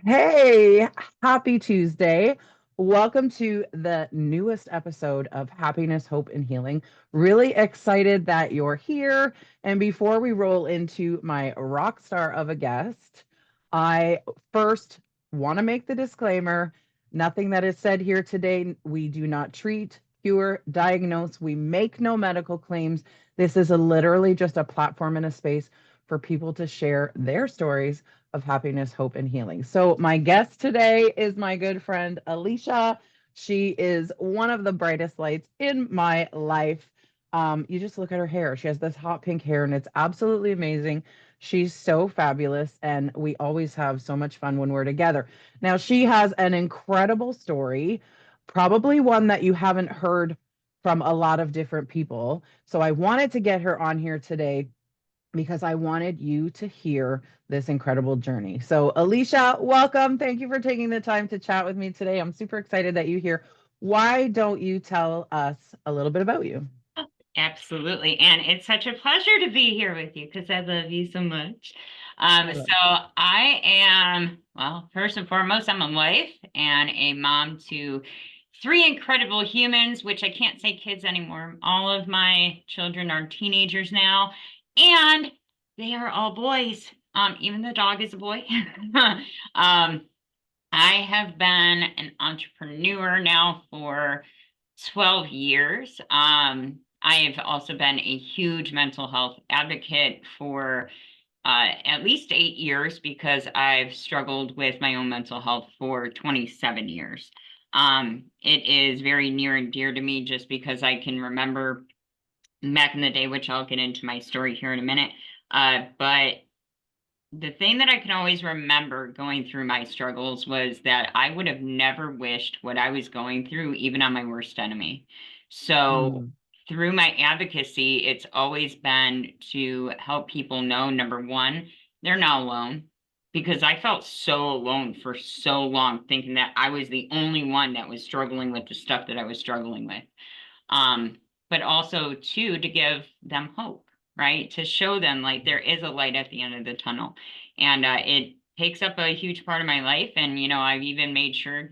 Hey, happy Tuesday. Welcome to the newest episode of Happiness, Hope, and Healing. Really excited that you're here. And before we roll into my rock star of a guest, I first want to make the disclaimer nothing that is said here today, we do not treat, cure, diagnose, we make no medical claims. This is literally just a platform and a space for people to share their stories of happiness, hope, and healing. So, my guest today is my good friend, Aleshia. She is one of the brightest lights in my life. You just look at her hair. She has this hot pink hair, and it's absolutely amazing. She's so fabulous, and we always have so much fun when we're together. Now, she has an incredible story, probably one that you haven't heard from a lot of different people. So, I wanted to get her on here today because I wanted you to hear this incredible journey. So, Aleshia, welcome. Thank you for taking the time to chat with me today. I'm super excited that you're here. Why don't you tell us a little bit about you? Absolutely. And it's such a pleasure to be here with you because I love you so much. I love So I am, well, first and foremost, I'm a wife and a mom to three incredible humans, which I can't say kids anymore. All of my children are teenagers now, and they are all boys. Even the dog is a boy. Um, I have been an entrepreneur now for 12 years. I've also been a huge mental health advocate for at least 8 years because I've struggled with my own mental health for 27 years. It is very near and dear to me just because I can remember back in the day, which I'll get into my story here in a minute. But the thing that I can always remember going through my struggles was that I would have never wished what I was going through, even on my worst enemy. So, Mm, through my advocacy, it's always been to help people know number one, they're not alone. Because I felt so alone for so long, thinking that I was the only one that was struggling with the stuff that I was struggling with. Um, but also, too, to give them hope, right? To show them like there is a light at the end of the tunnel. And it takes up a huge part of my life. And, I've even made sure,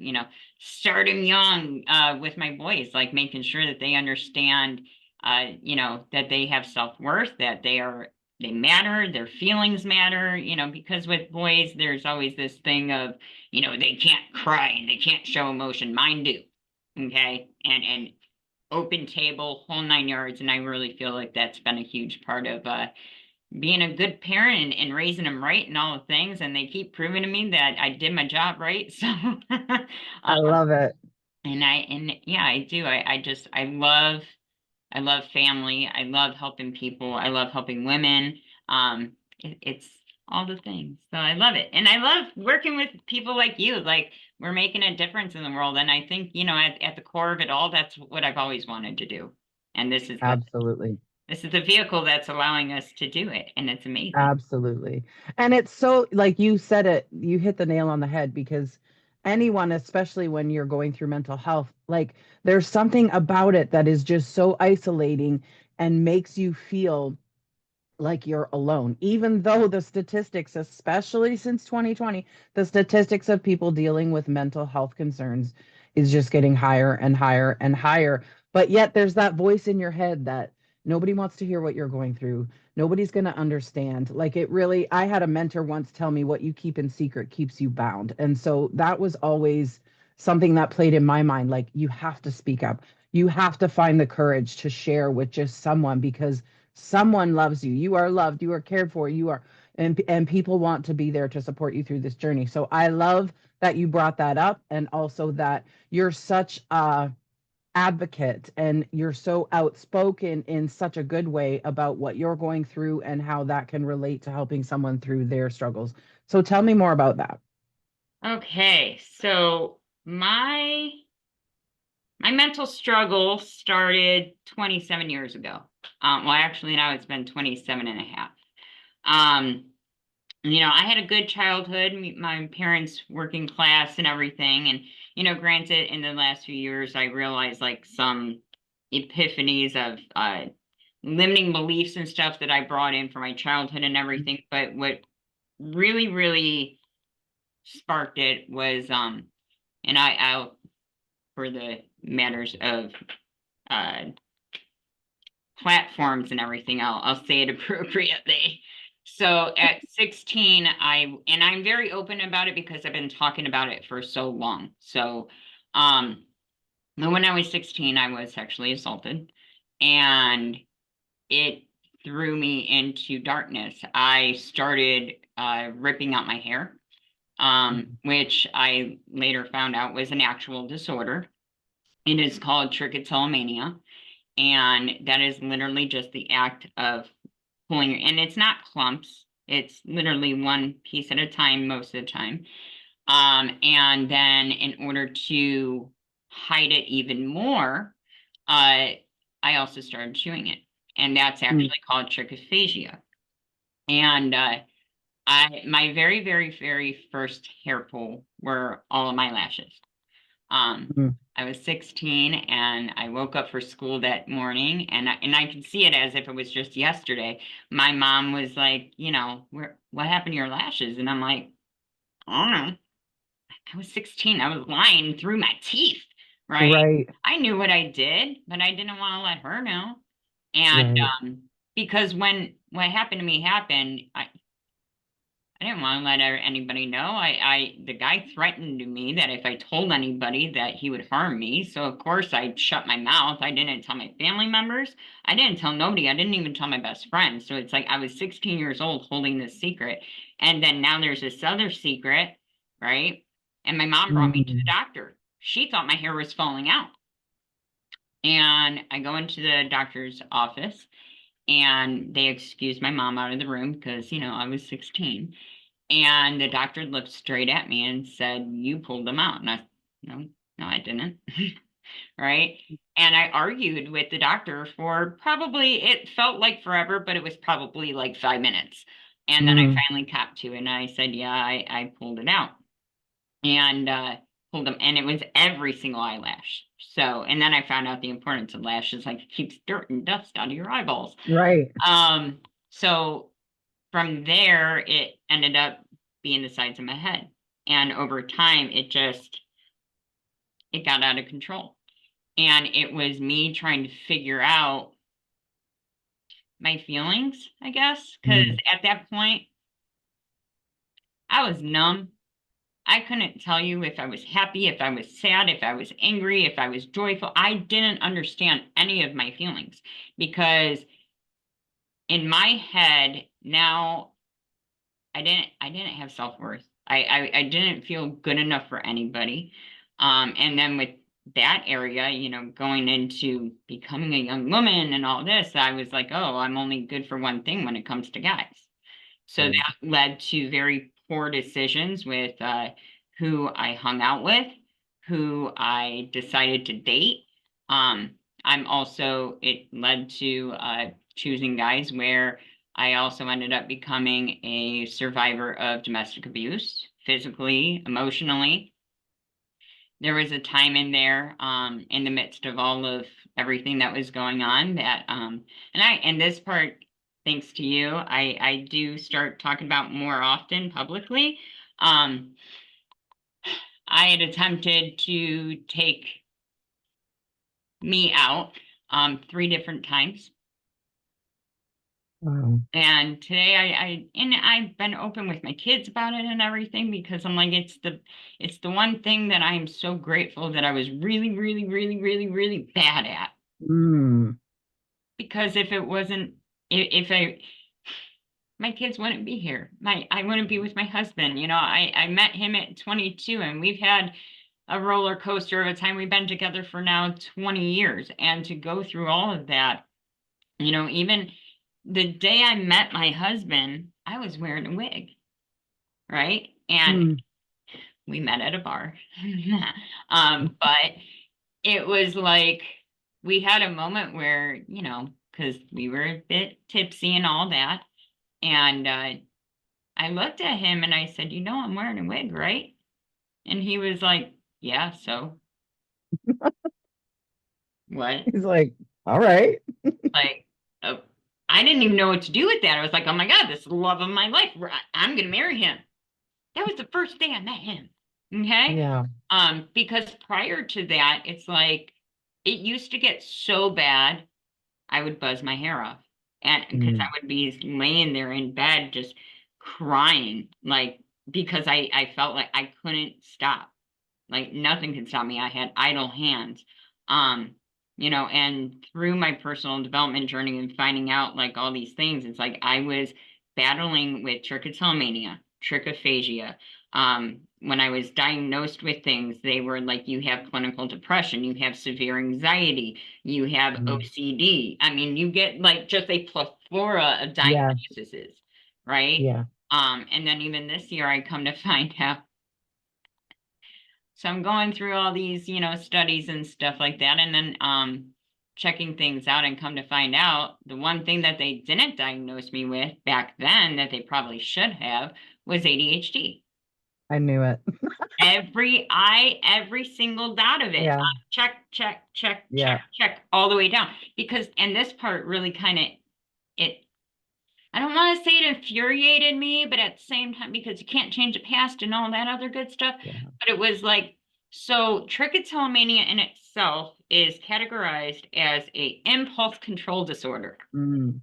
starting young with my boys, like making sure that they understand, that they have self-worth, that they matter, their feelings matter, because with boys, there's always this thing of, they can't cry and they can't show emotion. Mine do. Okay. And open table, whole 9 yards. And I really feel like that's been a huge part of being a good parent and raising them right and all the things. And they keep proving to me that I did my job right. So, I love it. and yeah, I do. I love family. I love helping people. I love helping women. It's all the things. So I love it. And I love working with people like you. Like we're making a difference in the world. And I think, at the core of it all, that's what I've always wanted to do. And Absolutely. this is the vehicle that's allowing us to do it. And it's amazing. Absolutely. And it's so, like you said it, you hit the nail on the head because anyone, especially when you're going through mental health, like there's something about it that is just so isolating and makes you feel like you're alone, even though the statistics, especially since 2020, the statistics of people dealing with mental health concerns is just getting higher and higher and higher. But yet there's that voice in your head that nobody wants to hear what you're going through. Nobody's going to understand. Like it really, I had a mentor once tell me what you keep in secret keeps you bound. And so that was always something that played in my mind. Like you have to speak up. You have to find the courage to share with just someone because someone loves you. You are loved, you are cared for, you are and people want to be there to support you through this journey. So I love that you brought that up and also that you're such a advocate and you're so outspoken in such a good way about what you're going through and how that can relate to helping someone through their struggles. So tell me more about that. Okay. So my mental struggle started 27 years ago. Well, actually, now it's been 27 and a half. Um, I had a good childhood. My parents working class and everything. And, granted, in the last few years, I realized like some epiphanies of limiting beliefs and stuff that I brought in from my childhood and everything. But what really, really sparked it was and I'll for the matters of uh platforms and everything, I'll say it appropriately. So at 16, I'm very open about it because I've been talking about it for so long. So um when I was 16, I was sexually assaulted, and it threw me into darkness. I started ripping out my hair, Mm. which I later found out was an actual disorder. It is called trichotillomania, and that is literally just the act of pulling, and it's not clumps. It's literally one piece at a time most of the time. And then in order to hide it even more, uh, I also started chewing it, and that's Mm. actually called trichophagia. And I my very, very, very first hair pull were all of my lashes. Mm. I was 16 and I woke up for school that morning, and I could see it as if it was just yesterday. My mom was like, what happened to your lashes? And I'm like, I don't know. I was 16. I was lying through my teeth, right? Right. I knew what I did, but I didn't want to let her know. And Right. because when what happened to me happened, I didn't want to let anybody know. The guy threatened me that if I told anybody that he would harm me. So of course I shut my mouth. I didn't tell my family members. I didn't tell nobody. I didn't even tell my best friend. So it's like I was 16 years old holding this secret. And then now there's this other secret, right? And my mom brought me to the Mm. doctor. She thought my hair was falling out. And I go into the doctor's office, and they excused my mom out of the room because, I was 16. And the doctor looked straight at me and said, "You pulled them out." And no, no, I didn't. Right. And I argued with the doctor for probably, it felt like forever, but it was probably like 5 minutes. And then I Mm. finally copped to it, and I said, yeah, I pulled it out. And pulled them, and it was every single eyelash. So, and then I found out the importance of lashes, like it keeps dirt and dust out of your eyeballs. Right. Um, so from there, it ended up being the sides of my head. And over time, it got out of control. And it was me trying to figure out my feelings, I guess, because Mm. at that point, I was numb. I couldn't tell you if I was happy, if I was sad, if I was angry, if I was joyful. I didn't understand any of my feelings because in my head now I didn't have self-worth. I didn't feel good enough for anybody. And then with that area, going into becoming a young woman and all this, I was like, oh, I'm only good for one thing when it comes to guys. So Right. that led to very poor decisions with who I hung out with, who I decided to date. Um, it led to choosing guys where I also ended up becoming a survivor of domestic abuse, physically, emotionally. There was a time in there, in the midst of all of everything that was going on, that, and this part, thanks to you, I do start talking about more often publicly. Um, I had attempted to take me out, 3 different times. Wow. And today and I've been open with my kids about it and everything, because I'm like, it's the one thing that I am so grateful that I was really, really, really, really, really bad at. Mm. Because if it wasn't, if I my kids wouldn't be here. I wouldn't be with my husband. I met him at 22, and we've had a roller coaster of a time. We've been together for now 20 years. And to go through all of that, even the day I met my husband, I was wearing a wig, right? And Mm. we met at a bar. But it was like we had a moment where, because we were a bit tipsy and all that. And I looked at him and I said, I'm wearing a wig, right? And he was like, yeah, so what? He's like, all right. Like, uh, I didn't even know what to do with that. I was like, oh my God, this is the love of my life. I'm going to marry him. That was the first day I met him. Okay. Yeah. Because prior to that, it's like it used to get so bad, I would buzz my hair off. And because I Mm. would be laying there in bed just crying, like because I felt like I couldn't stop. Like nothing could stop me. I had idle hands. Um, and through my personal development journey and finding out like all these things, it's like I was battling with trichotillomania, trichophagia. When I was diagnosed with things, they were like, you have clinical depression, you have severe anxiety, you have Mm. OCD. I mean, you get like just a plethora of Yeah. diagnoses, right? Yeah. And then even this year, I come to find out so I'm going through all these, studies and stuff like that, and then checking things out and come to find out the one thing that they didn't diagnose me with back then that they probably should have was ADHD. I knew it. Every single dot of it. Yeah. Check, check, check, check, Yeah. check, all the way down. Because, and this part really kind of it I don't want to say it infuriated me, but at the same time, because you can't change the past and all that other good stuff. Yeah. But it was like, so trichotillomania in itself is categorized as a impulse control disorder. Mm.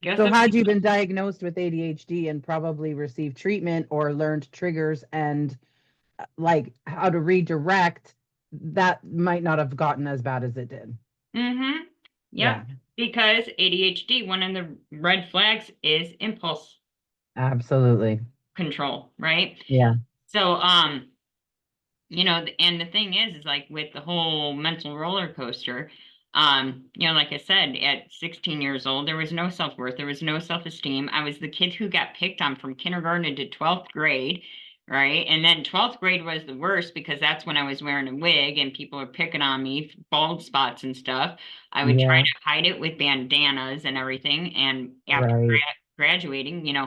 Guess So if had you been diagnosed with ADHD and probably received treatment or learned triggers and like how to redirect, that might not have gotten as bad as it did. mm-hmm. Yeah, Yep. Because ADHD, one of the red flags is impulse absolutely. control, right? Yeah. So, and the thing is like with the whole mental roller coaster, like I said, at 16 years old, there was no self-worth, there was no self-esteem. I was the kid who got picked on from kindergarten to 12th grade, right? And then 12th grade was the worst because that's when I was wearing a wig and people were picking on me, bald spots and stuff. I would try Yeah. to hide it with bandanas and everything. And after Right. graduating,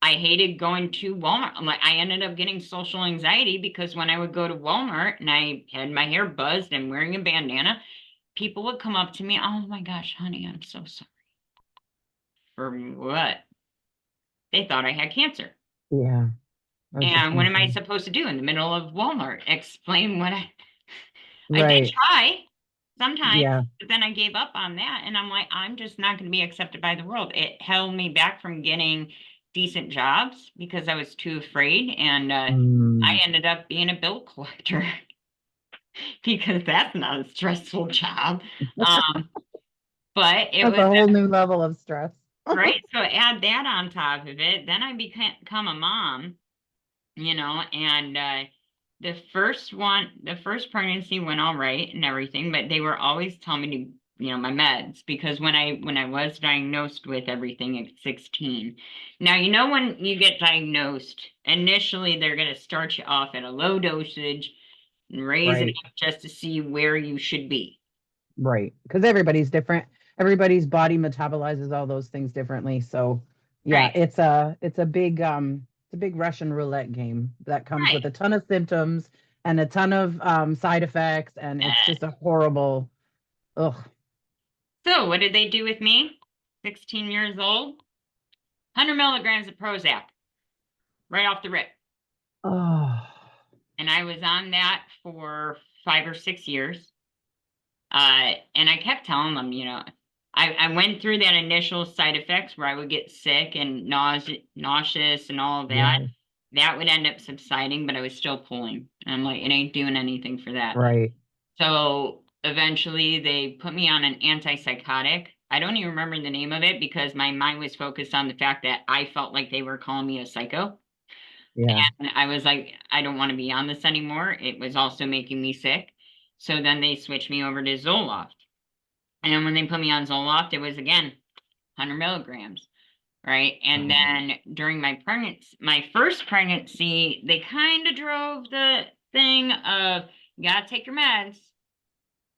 I hated going to Walmart. Like I ended up getting social anxiety because when I would go to Walmart and I had my hair buzzed and wearing a bandana, people would come up to me, "Oh my gosh, honey, I'm so sorry." For what? They thought I had cancer. Yeah. I was just And what gonna am I say. supposed to do in the middle of Walmart? Explain what I did Right. try sometimes, Yeah. but then I gave up on that and I'm like, I'm just not going to be accepted by the world. It held me back from getting decent jobs because I was too afraid and I Mm. ended up being a bill collector because that's not a stressful job. Um, but it That's was a whole new level of stress. right. So add that on top of it. Then I become a mom, and the first pregnancy went all right and everything, but they were always telling me to, my meds because when I was diagnosed with everything at 16. Now, when you get diagnosed, initially they're going to start you off at a low dosage and raise it Right. up just to see where you should be. Right. Because everybody's different. Everybody's body metabolizes all those things differently. So yeah, Right. it's a big Russian roulette game that comes Right. with a ton of symptoms and a ton of side effects, and it's Uh, just a horrible ugh. So what did they do with me? 16 years old, 100 milligrams of Prozac right off the rip. Oh, And I was on that for 5 or 6 years. And I kept telling them, I went through that initial side effects where I would get sick and nauseous and all of that. yeah, That would end up subsiding, but I was still pulling. And I'm like, it ain't doing anything for that. right. So eventually they put me on an antipsychotic. I don't even remember the name of it because my mind was focused on the fact that I felt like they were calling me a psycho. Yeah. And I was like, I don't want to be on this anymore. It was also making me sick. So then they switched me over to Zoloft. And when they put me on Zoloft, it was again 100 milligrams, right? And Wow. then during my first pregnancy, they kind of drove the thing of you gotta take your meds.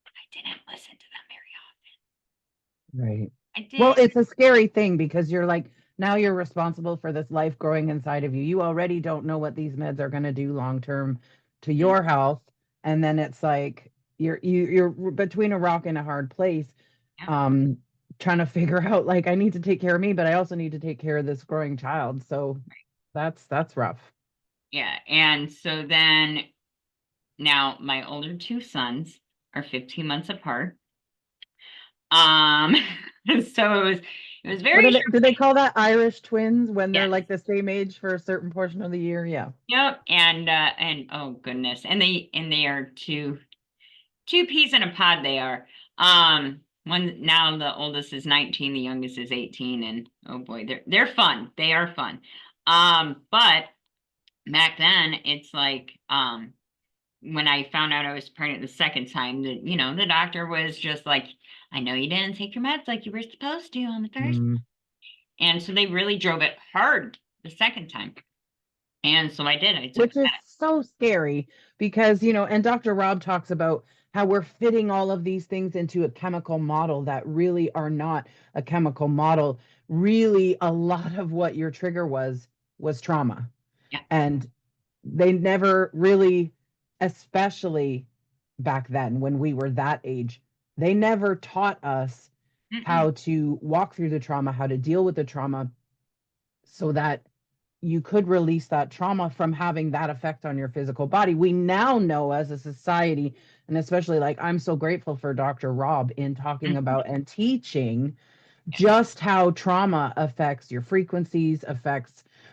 I didn't listen to them Right. very. I Well, did. it's a scary thing because you're like, now you're responsible for this life growing inside of you. You already don't know what these meds are going to do long term to Mm, your health. And then it's like you're between a rock and a hard place, yeah. um, trying to figure out like I need to take care of me, but I also need to take care of this growing child. So That's rough. Yeah. And so then now my older two sons are 15 months apart. Um, so it was What very do they interesting. call that, Irish twins, when they're Yes. like the same age for a certain portion of the year? Yeah. Yep. And oh goodness. And they are two peas in a pod they are. One now the oldest is 19, the youngest is 18, and oh boy, they're fun. They are fun. But back then it's like when I found out I was pregnant the second time, the doctor was just like, I know you didn't take your meds like you were supposed to on the first. Mm. And so they really drove it hard the second time. And so I did. I took Which is so scary because, and Dr. Rob talks about how we're fitting all of these things into a chemical model that really are not a chemical model. Really, a lot of what your trigger was trauma. yeah. And they never really, especially back then when we were that age, they never taught us Mm-mm. how to walk through the trauma, how to deal with the trauma so that you could release that trauma from having that effect on your physical body. We now know as a society, and especially like I'm so grateful for Dr. Rob in talking Mhm. about and teaching Yes. just how trauma affects your frequencies,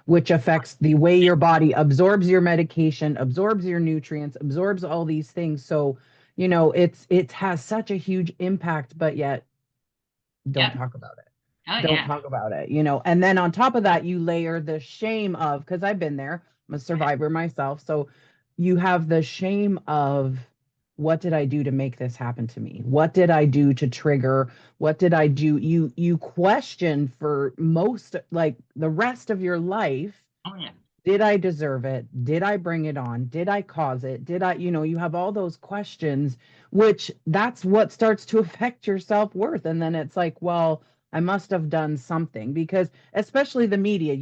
which affects the way your body absorbs your medication, absorbs your nutrients, absorbs all these things. So, it has such a huge impact, but yet don't Yep. talk about it. Oh Don't yeah. talk about it, and then on top of that you layer the shame of, because I've been there, I'm a survivor myself, so you have the shame of, what did I do to make this happen to me? What did I do to trigger? What did I do? You question for most, like, the rest of your life. Oh yeah. Did I deserve it? Did I bring it on? Did I cause it? Did I, you have all those questions, which that's what starts to affect your self-worth. And then it's like, well, I must have done something, because especially the media,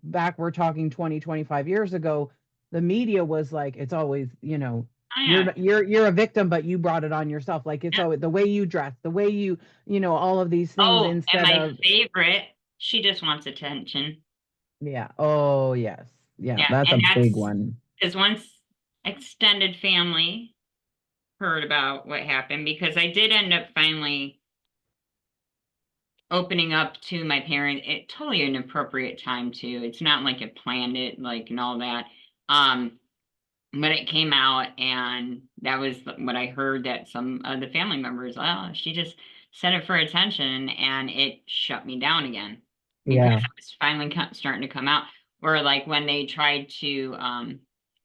back, we're talking 20, 25 years ago, the media was like, it's always, Oh yeah. you're a victim, but you brought it on yourself. Like, it's Yep. always the way you dress, the way all of these things, Oh, and instead my of, favorite, she just wants attention. yeah. Oh, yes. Yeah, Yeah, that's a and big that's one. because once extended family heard about what happened, because I did end up finally opening up to my parents at totally an appropriate time too. It's not like I planned it, like, and all that. Um, but it came out, and that was what I heard, that some of the family members, oh, she just said it for attention, and it shut me down again because Yeah. it was finally starting to come out. Or like when they tried to,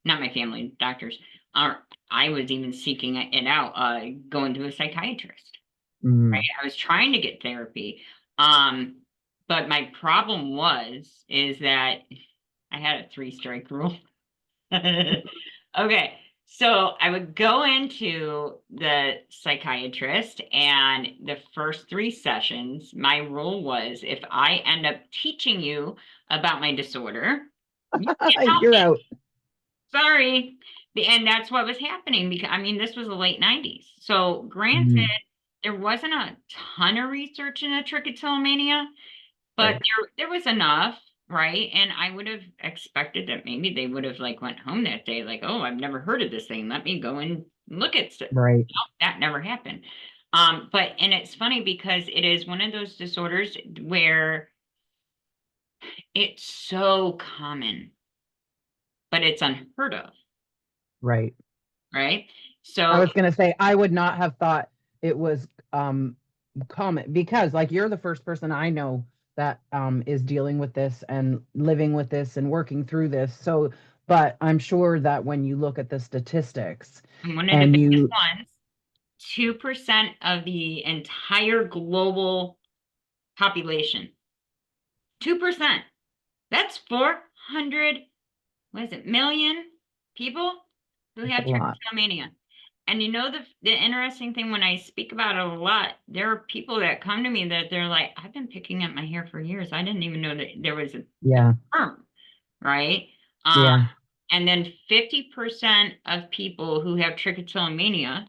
not my family, doctors, or I was even seeking it out, going to a psychiatrist, right? Mm. I was trying to get therapy. Um, but my problem is that I had a three-strike rule. Okay, so I would go into the psychiatrist, and the first three sessions, my rule was, if I end up teaching you about my disorder, you can't help You're me. out. Sorry. And that's what was happening, because I mean, this was the late 90s. So granted, Mm. there wasn't a ton of research in a trichotillomania, but Right. there was enough, right? And I would have expected that maybe they would have like went home that day, like, oh, I've never heard of this thing. Let me go and look at it. Right. No, that never happened. And it's funny because it is one of those disorders where it's so common, but it's unheard of, Right. right? I So was going to say, I would not have thought it was common, because, like, you're the first person I know that is dealing with this and living with this and working through this. So, but I'm sure that when you look at the statistics one of the and biggest you, ones, 2% of the entire global population, 2%. That's 400, what is it, million people who it's a have lot. trichotillomania. And the interesting thing, when I speak about it a lot, there are people that come to me that they're like, I've been picking up my hair for years. I didn't even know that there was a Yeah. term, right? Um, Yeah. and then 50% of people who have trichotillomania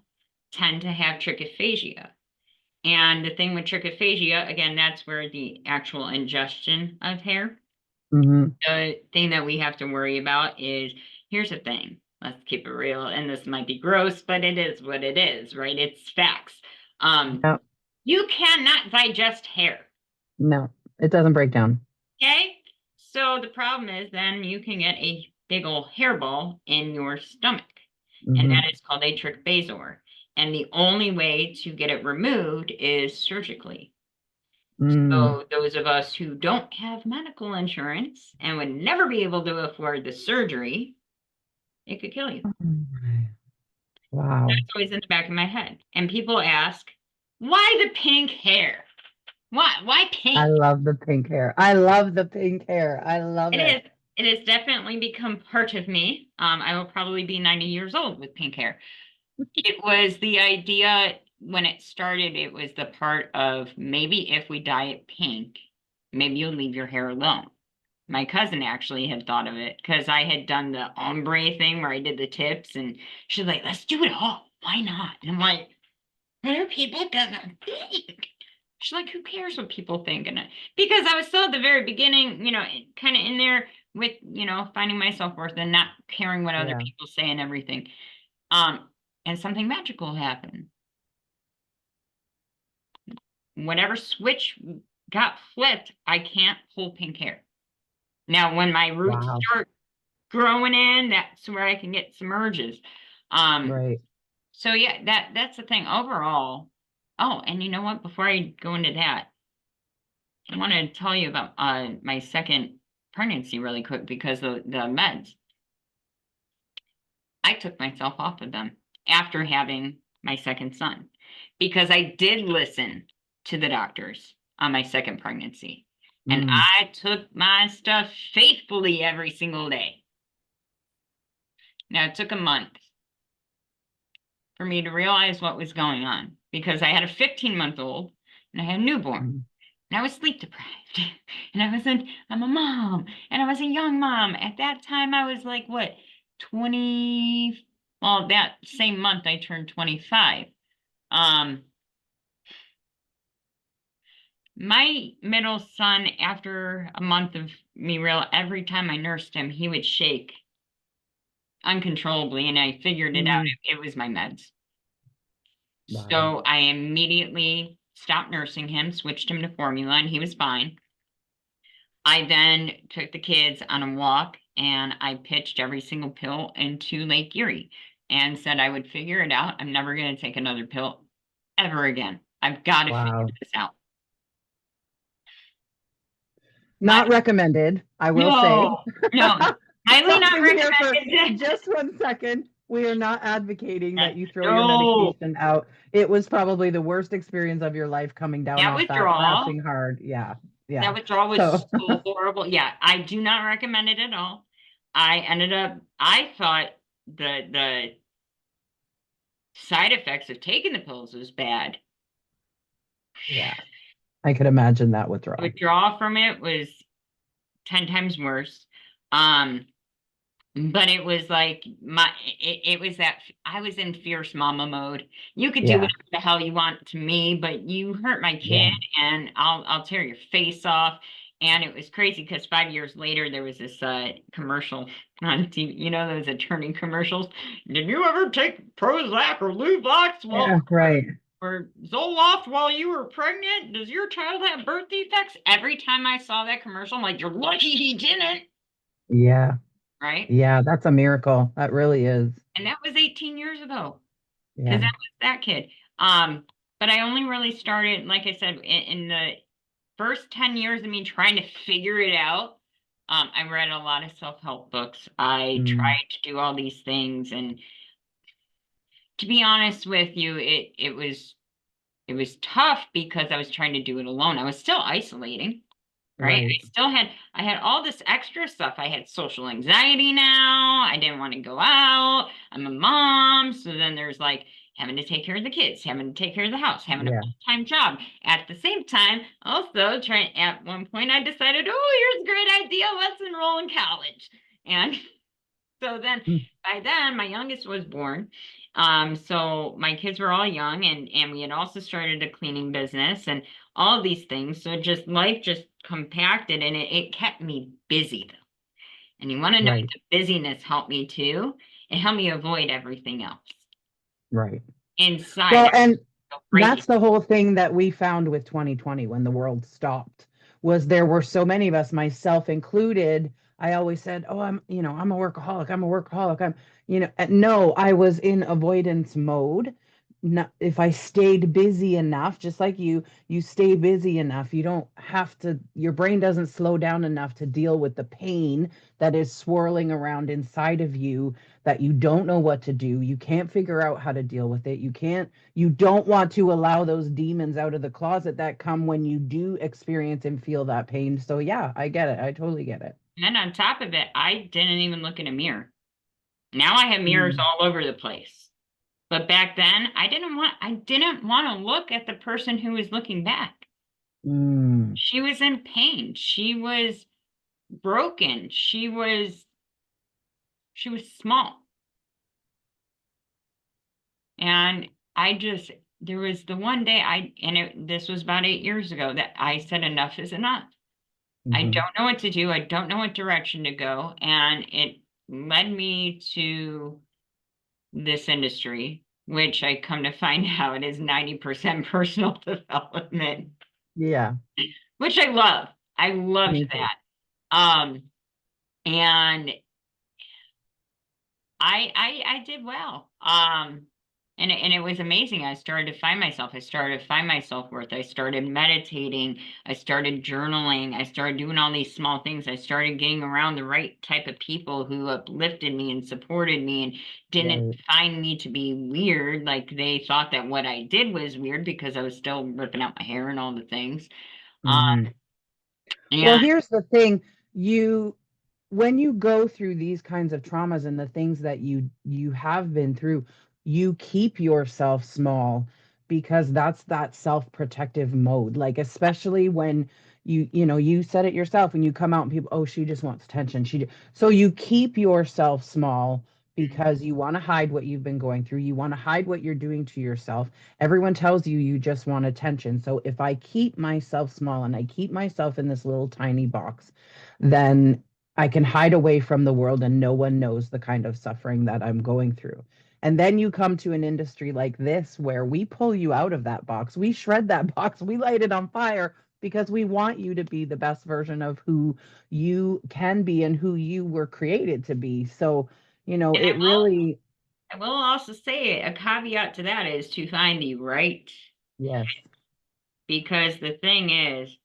tend to have trichophagia. And the thing with trichophagia, again, that's where the actual ingestion of hair. Hmm. The thing that we have to worry about is, here's the thing. Let's keep it real. And this might be gross, but it is what it is, right? It's facts. Um, No, you cannot digest hair. no, it doesn't break down. Okay? So the problem is then you can get a big old hairball in your stomach, and Hmm. that is called a trick basor. And the only way to get it removed is surgically. Mm. So those of us who don't have medical insurance and would never be able to afford the surgery, it could kill you. Wow. That's always in the back of my head. And people ask, why the pink hair? Why? Why I pink? love the pink hair. I love the pink hair. I love It it. is. It has definitely become part of me. I will probably be 90 years old with pink hair. It was the idea when it started, it was the part of maybe if we dye it pink, maybe you'll leave your hair alone. My cousin actually had thought of it because I had done the ombre thing where I did the tips, and she's like, let's do it all. Why not? And I'm like, what are people gonna think? She's like, who cares what people think? And because I was still at the very beginning, kind of in there with, finding my self-worth and not caring what other Yeah. people say and everything. Um, and something magical happened. Whatever switch got flipped, I can't pull pink hair. Now, when my roots Wow. start growing in, that's where I can get some urges. Um, Right. so yeah, that's the thing overall. Oh, and you know what? Before I go into that, I want to tell you about my second pregnancy really quick because the meds. I took myself off of them after having my second son because I did listen to the doctors on my second pregnancy. And Mm. I took my stuff faithfully every single day. Now, it took a month for me to realize what was going on because I had a 15-month-old and I had a newborn. Mm. And I was sleep deprived. And I'm a mom and I was a young mom. At that time, I was like, what, 20? Well, that same month I turned 25. Um, my middle son, after a month of me real, every time I nursed him, he would shake uncontrollably. And I figured it out. Mm. It was my meds. Wow. So I immediately stopped nursing him, switched him to formula, and he was fine. I then took the kids on a walk and I pitched every single pill into Lake Erie and said I would figure it out. I'm never going to take another pill ever again. I've got to figure Wow. this out. My Not recommended, I will say. no, no, highly not Stopping here for recommended. just 1 second. We are not advocating that you throw your No, medication out. It was probably the worst experience of your life coming down that off that, withdrawal, crashing hard. Yeah. that Yeah. withdrawal So, was so horrible. Yeah, I do not recommend it at all. I thought the side effects of taking the pills was bad. yeah, I could imagine that withdrawal. Withdrawal from it was 10 times worse. Um, but it was like it was that I was in fierce mama mode. You could do Yeah. whatever the hell you want to me, but you hurt my kid Yeah. and I'll tear your face off. And it was crazy because 5 years later there was this commercial on TV, those attorney commercials. Did you ever take Prozac or Luvox Yeah. Right. or Zoloft while you were pregnant? Does your child have birth defects? Every time I saw that commercial, I'm like, you're lucky he didn't, Yeah. right? Yeah. That's a miracle. That really is. And that was 18 years ago because Yeah. that was that kid. Um, but I only really started, like I said, in the first 10 years of me trying to figure it out. I read a lot of self-help books. I Mm. tried to do all these things, and to be honest with you, it was tough because I was trying to do it alone. I was still isolating, right? Right. I had all this extra stuff. I had social anxiety now. I didn't want to go out. I'm a mom. So then there's like having to take care of the kids, having to take care of the house, having a Yeah. full-time job. At the same time, also trying at one point I decided, oh, here's a great idea. Let's enroll in college. And so then Mm. by then my youngest was born. So my kids were all young and we had also started a cleaning business and all of these things. So just life just compacted, and it kept me busy though. And you want to know what Right. the busyness helped me too? It helped me avoid everything else. Right. Inside, Well, I and was breaking. that's the whole thing that we found with 2020 when the world stopped was there were so many of us, myself included. I always said, "Oh, I'm a workaholic. I'm a workaholic. No, I was in avoidance mode. Not, if I stayed busy enough, just like you stay busy enough, you don't have to, your brain doesn't slow down enough to deal with the pain that is swirling around inside of you that you don't know what to do. You can't figure out how to deal with it. You don't want to allow those demons out of the closet that come when you do experience and feel that pain. So yeah, I get it. I totally get it. And on top of it, I didn't even look in a mirror. Now I have mirrors Mm. all over the place. But back then, I didn't want to look at the person who was looking back. Mm. She was in pain. She was broken. She was small. And there was the one day this was about 8 years ago that I said enough is enough. I Hmm. don't know what to do. I don't know what direction to go. And it led me to this industry, which I come to find out is 90% personal development, Yeah, which I love. I loved me too. that. Um, and I did well. And it was amazing. I started to find myself. I started to find my self-worth. I started meditating. I started journaling. I started doing all these small things. I started getting around the right type of people who uplifted me and supported me and didn't Right. find me to be weird. Like they thought that what I did was weird because I was still ripping out my hair and all the things. Um, Hmm. Well, and here's the thing. You when you go through these kinds of traumas and the things that you have been through, you keep yourself small because that's that self-protective mode. Like especially when you said it yourself when you come out and people, oh, she just wants attention. So you keep yourself small because you want to hide what you've been going through. You want to hide what you're doing to yourself. Everyone tells you you just want attention. So if I keep myself small and I keep myself in this little tiny box, then I can hide away from the world and no one knows the kind of suffering that I'm going through. And then you come to an industry like this where we pull you out of that box. We shred that box. We light it on fire because we want you to be the best version of who you can be and who you were created to be. So, and it really, I will also say a caveat to that is to find the right, yes, because the thing is,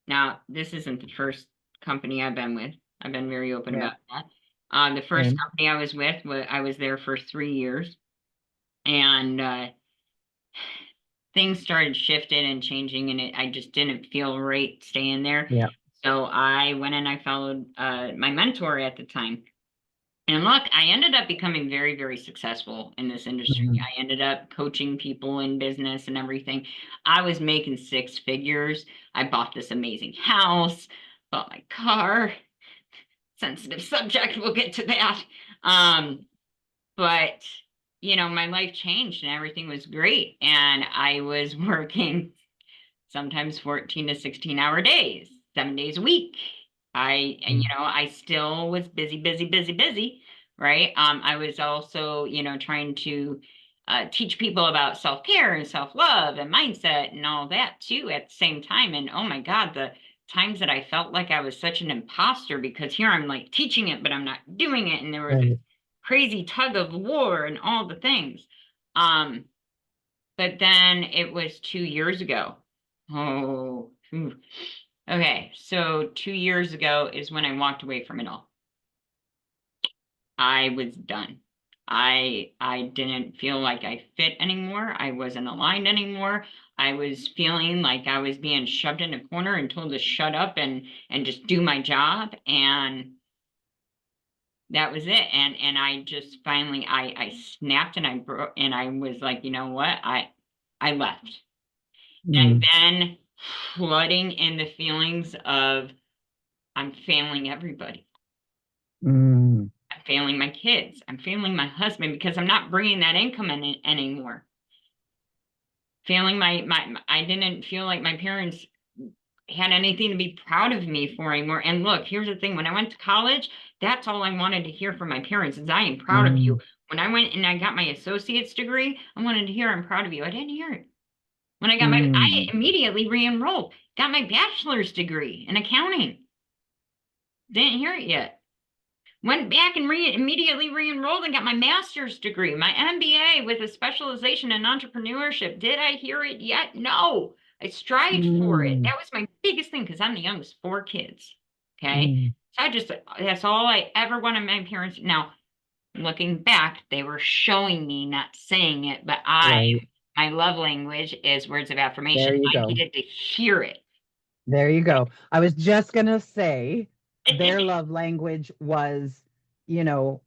now this isn't the first company I've been with. I've been very open yeah, about that. The first same. company I was with, I was there for 3 years, and things started shifting and changing, and I just didn't feel right staying there. Yeah. So I went and I followed my mentor at the time. And look, I ended up becoming very, very successful in this industry. Mhm. I ended up coaching people in business and everything. I was making six figures. I bought this amazing house, bought my car. Sensitive subject, we'll get to that. Um, but my life changed and everything was great. And I was working sometimes 14 to 16-hour days, 7 days a week. Mm. I still was busy, busy, busy, busy, right? I was also, trying to teach people about self-care and self-love and mindset and all that too at the same time. And oh my God, the times that I felt like I was such an imposter because here I'm like teaching it, but I'm not doing it. And there was this Right. crazy tug of war and all the things. Um, but then it was 2 years ago. Oh, okay. So 2 years ago is when I walked away from it all. I was done. I didn't feel like I fit anymore. I wasn't aligned anymore. I was feeling like I was being shoved in a corner and told to shut up and just do my job. And that was it. And I just finally I snapped and I broke and I was like, you know what? I left. And Mm. then flooding in the feelings of I'm failing everybody. Mm. I'm failing my kids. I'm failing my husband because I'm not bringing that income in anymore. Failing I didn't feel like my parents had anything to be proud of me for anymore. And look, here's the thing. When I went to college, that's all I wanted to hear from my parents is I am proud of you. Mm, When I went and I got my associate's degree, I wanted to hear I'm proud of you. I didn't hear it. I mm, immediately re-enrolled, got my bachelor's degree in accounting. Didn't hear it yet. Went back and immediately re-enrolled and got my master's degree, my MBA with a specialization in entrepreneurship. Did I hear it yet? No. I strived for it. mm, That was my biggest thing because I'm the youngest, four kids. Okay. mm. So that's all I ever wanted my parents. Now, looking back, they were showing me, not saying it, but Right. my love language is words of affirmation. There you I go. needed to hear it. There you go. I was just going to say their love language was,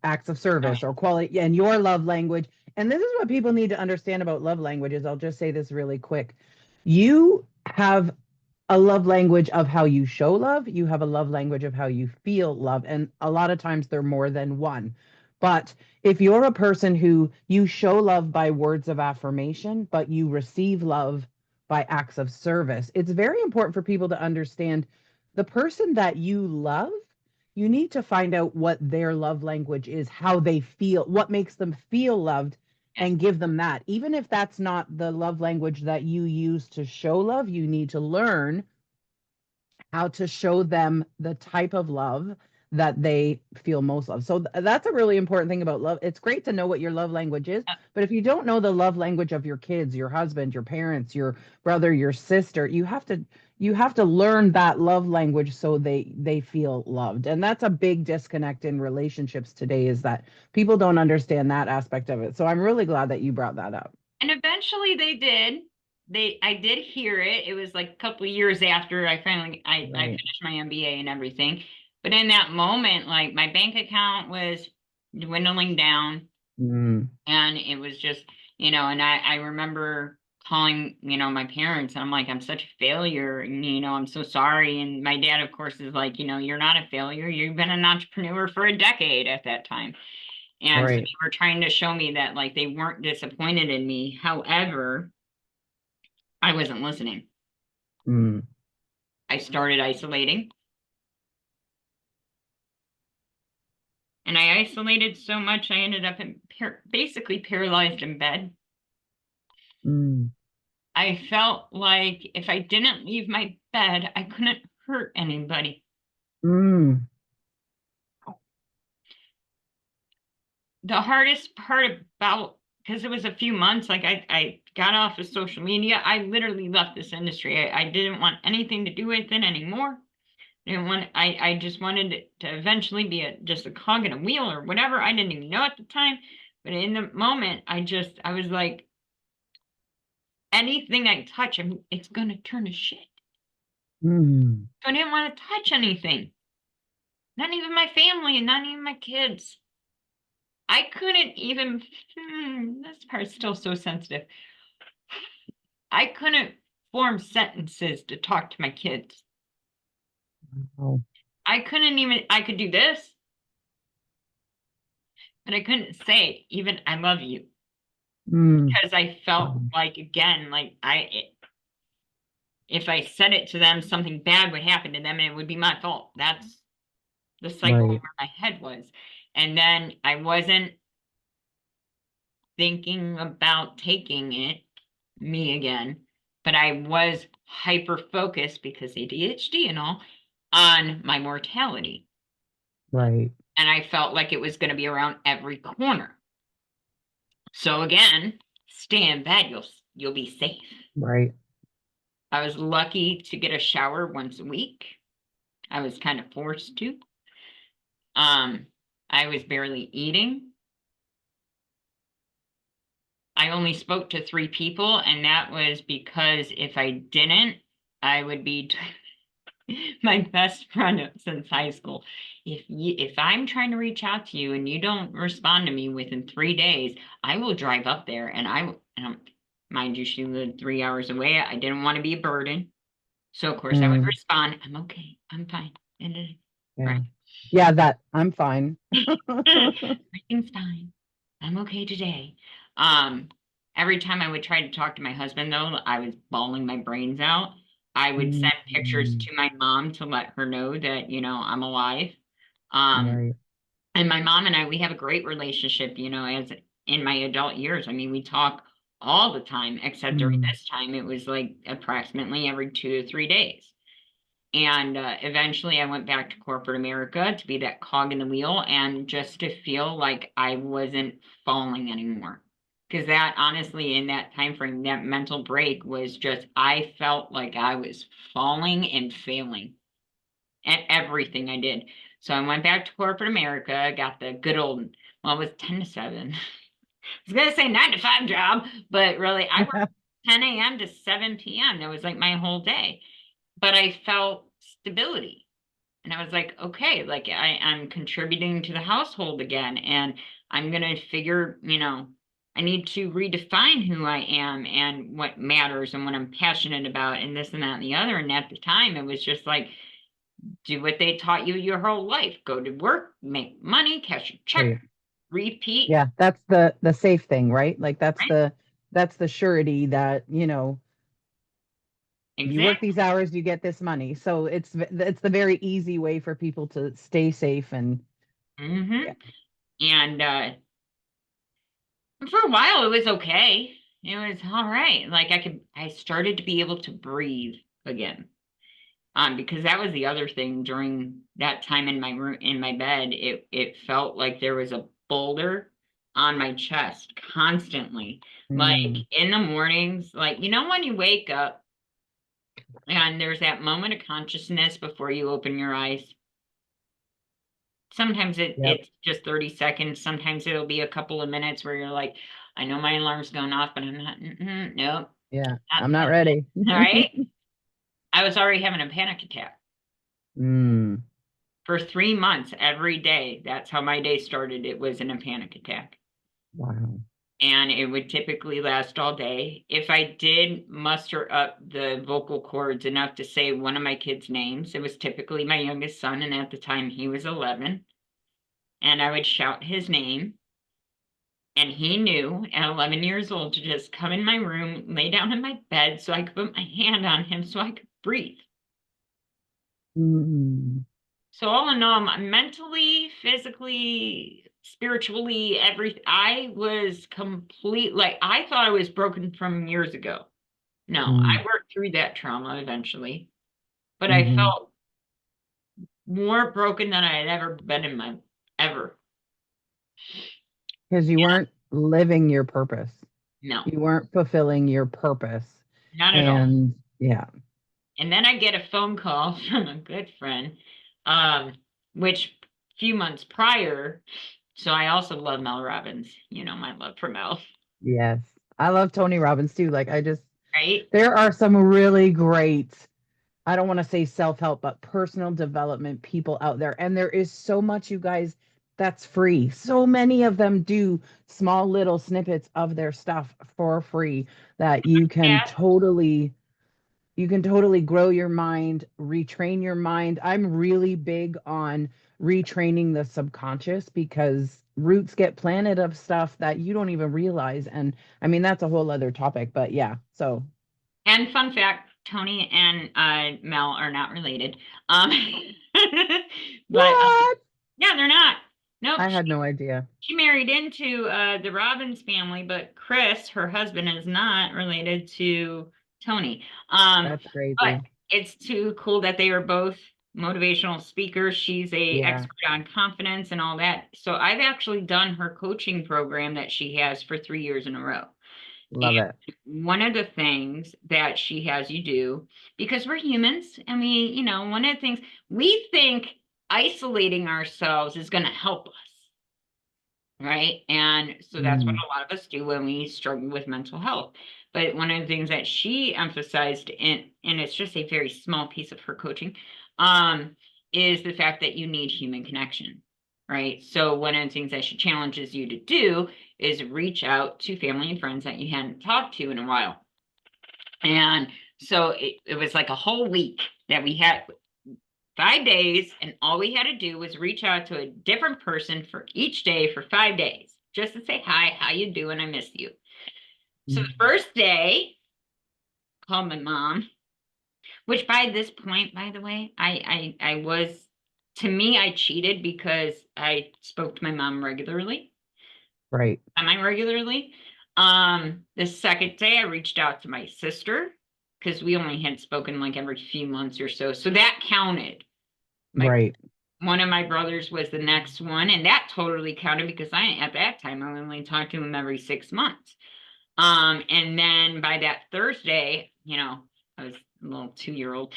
acts of service or quality, and your love language. And this is what people need to understand about love languages. I'll just say this really quick. You have a love language of how you show love, you have a love language of how you feel love. And a lot of times they're more than one. But if you're a person who you show love by words of affirmation, but you receive love by acts of service, it's very important for people to understand the person that you love. You need to find out what their love language is, how they feel, what makes them feel loved, Yes. and give them that. Even if that's not the love language that you use to show love, you need to learn how to show them the type of love that they feel most love. So that's a really important thing about love. It's great to know what your love language is, but if you don't know the love language of your kids, your husband, your parents, your brother, your sister, you have to learn that love language so they feel loved. And that's a big disconnect in relationships today, is that people don't understand that aspect of it. So I'm really glad that you brought that up. And eventually they did. I did hear it. It was like a couple of years after I Right. finished my MBA and everything. But in that moment, like my bank account was dwindling down Mm, and it was just, and I remember calling, my parents and I'm like, I'm such a failure and I'm so sorry. And my dad, of course, is like, you're not a failure. You've been an entrepreneur for a decade at that time. And so right. they were trying to show me that like they weren't disappointed in me. However, I wasn't listening. Mm, I started isolating and I isolated so much I ended up basically paralyzed in bed. mm, I felt like if I didn't leave my bed, I couldn't hurt anybody. mm, The hardest part about because it was a few months, like I got off of social media. I literally left this industry. I didn't want anything to do with it anymore. I just wanted it to eventually be just a cog in a wheel or whatever. I didn't even know at the time. But in the moment, I was like, anything I touch, it's gonna turn to shit. mm. So I didn't want to touch anything. Not even my family and not even my kids. I couldn't even, this part's still so sensitive. I couldn't form sentences to talk to my kids. Oh, I could do this, but I couldn't say even I love you mm, because I felt mm. like, again, like if I said it to them, something bad would happen to them and it would be my fault. That's the cycle Right, where my head was. And then I wasn't thinking about taking it, me again, but I was hyper focused because ADHD and all on my mortality. right, And I felt like it was going to be around every corner. So again, stay in bed, you'll be safe. right. I was lucky to get a shower once a week. I was kind of forced to. Um, I was barely eating. I only spoke to three people, and that was because if I didn't, I would be my best friend since high school. If I'm trying to reach out to you and you don't respond to me within 3 days, I will drive up there mind you, she lived 3 hours away. I didn't want to be a burden. So of course I would Mm, respond, I'm okay, I'm fine. And yeah. right. Yeah, that I'm fine. Everything's fine. I'm okay today. Um, every time I would try to talk to my husband, though, I was bawling my brains out. I would send Mm, pictures Mm, to my mom to let her know that, I'm alive. Um, right. and my mom and I, we have a great relationship, as in my adult years. I mean, we talk all the time, except during Mm, this time, it was like approximately every 2 to 3 days. And eventually I went back to corporate America to be that cog in the wheel and just to feel like I wasn't falling anymore. Because that honestly, in that time frame, that mental break was just, I felt like I was falling and failing at everything I did. So I went back to corporate America, got the good old, well, it was 10 to 7. I was going to say 9 to 5 job, but really I worked 10 a.m. to 7 p.m. That was like my whole day. But I felt stability. And I was like, okay, like I'm contributing to the household again. And I'm gonna figure, I need to redefine who I am and what matters and what I'm passionate about and this and that and the other. And at the time it was just like, do what they taught you your whole life. Go to work, make money, cash your check, Right. repeat, Yeah, that's the safe thing, right? Like right? that's the surety that, you work Exactly. these hours, you get this money. So it's the very easy way for people to stay safe and Hmm. yeah. And for a while, it was okay. It was all right. Like I started to be able to breathe again. Because that was the other thing during that time in my room, in my bed. It felt like there was a boulder on my chest constantly. Like Mm, in the mornings, like, when you wake up and there's that moment of consciousness before you open your eyes. Sometimes yep. it's just 30 seconds. Sometimes it'll be a couple of minutes where you're like, I know my alarm's going off, but I'm not, nope, Yeah. not I'm not touching ready. it. All right. I was already having a panic attack Mm, for 3 months every day. That's how my day started. It was in a panic attack. wow. And it would typically last all day. If I did muster up the vocal cords enough to say one of my kids' names, it was typically my youngest son, and at the time he was 11, and I would shout his name. And he knew at 11 years old to just come in my room, lay down in my bed so I could put my hand on him so I could breathe. Mm, So all in all, mentally, physically, spiritually, everything, I was complete. Like I thought I was broken from years ago. No, mm, I worked through that trauma eventually, but I mm-hmm. felt more broken than I had ever been in my ever. Because you weren't living your purpose. No, You weren't fulfilling your purpose. not at all. And yeah. And then I get a phone call from a good friend, um, which few months prior. So I also love Mel Robbins. You know my love for Mel, Yes. I love Tony Robbins too. Like right? there are some really great, I don't want to say self-help, but personal development people out there. And there is so much, you guys, that's free. So many of them do small little snippets of their stuff for free that Yeah. you can totally grow your mind, retrain your mind. I'm really big on retraining the subconscious because roots get planted of stuff that you don't even realize. And I mean, that's a whole other topic, but yeah. So, And fun fact, Tony and Mel are not related. Um, but what? yeah, they're not. Nope. I had no idea. She married into the Robbins family, but Chris, her husband, is not related to Tony. That's But crazy. it's too cool that they are both motivational speakers. She's a Yeah. expert on confidence and all that. So I've actually done her coaching program that she has for 3 years in a row. And Love it. one of the things that she has you do, because we're humans, and one of the things we think isolating ourselves is going to help us. Right. And so that's what Mm, a lot of us do when we struggle with mental health. But one of the things that she emphasized and it's just a very small piece of her coaching, um, is the fact that you need human connection. Right. So one of the things that she challenges you to do is reach out to family and friends that you hadn't talked to in a while. And so it was like a whole week that we had 5 days, and all we had to do was reach out to a different person for each day for 5 days, just to say hi, how you doing? I miss you. So the mm, first day, called my mom. Which by this point, by the way, I was, to me, I cheated because I spoke to my mom regularly. Right. Semi-regularly. The second day I reached out to my sister because we only had spoken like every few months or so. So that counted. My Right. one of my brothers was the next one, and that totally counted because I at that time I only talked to him every 6 months. And then by that Thursday, I was a little 2-year-old.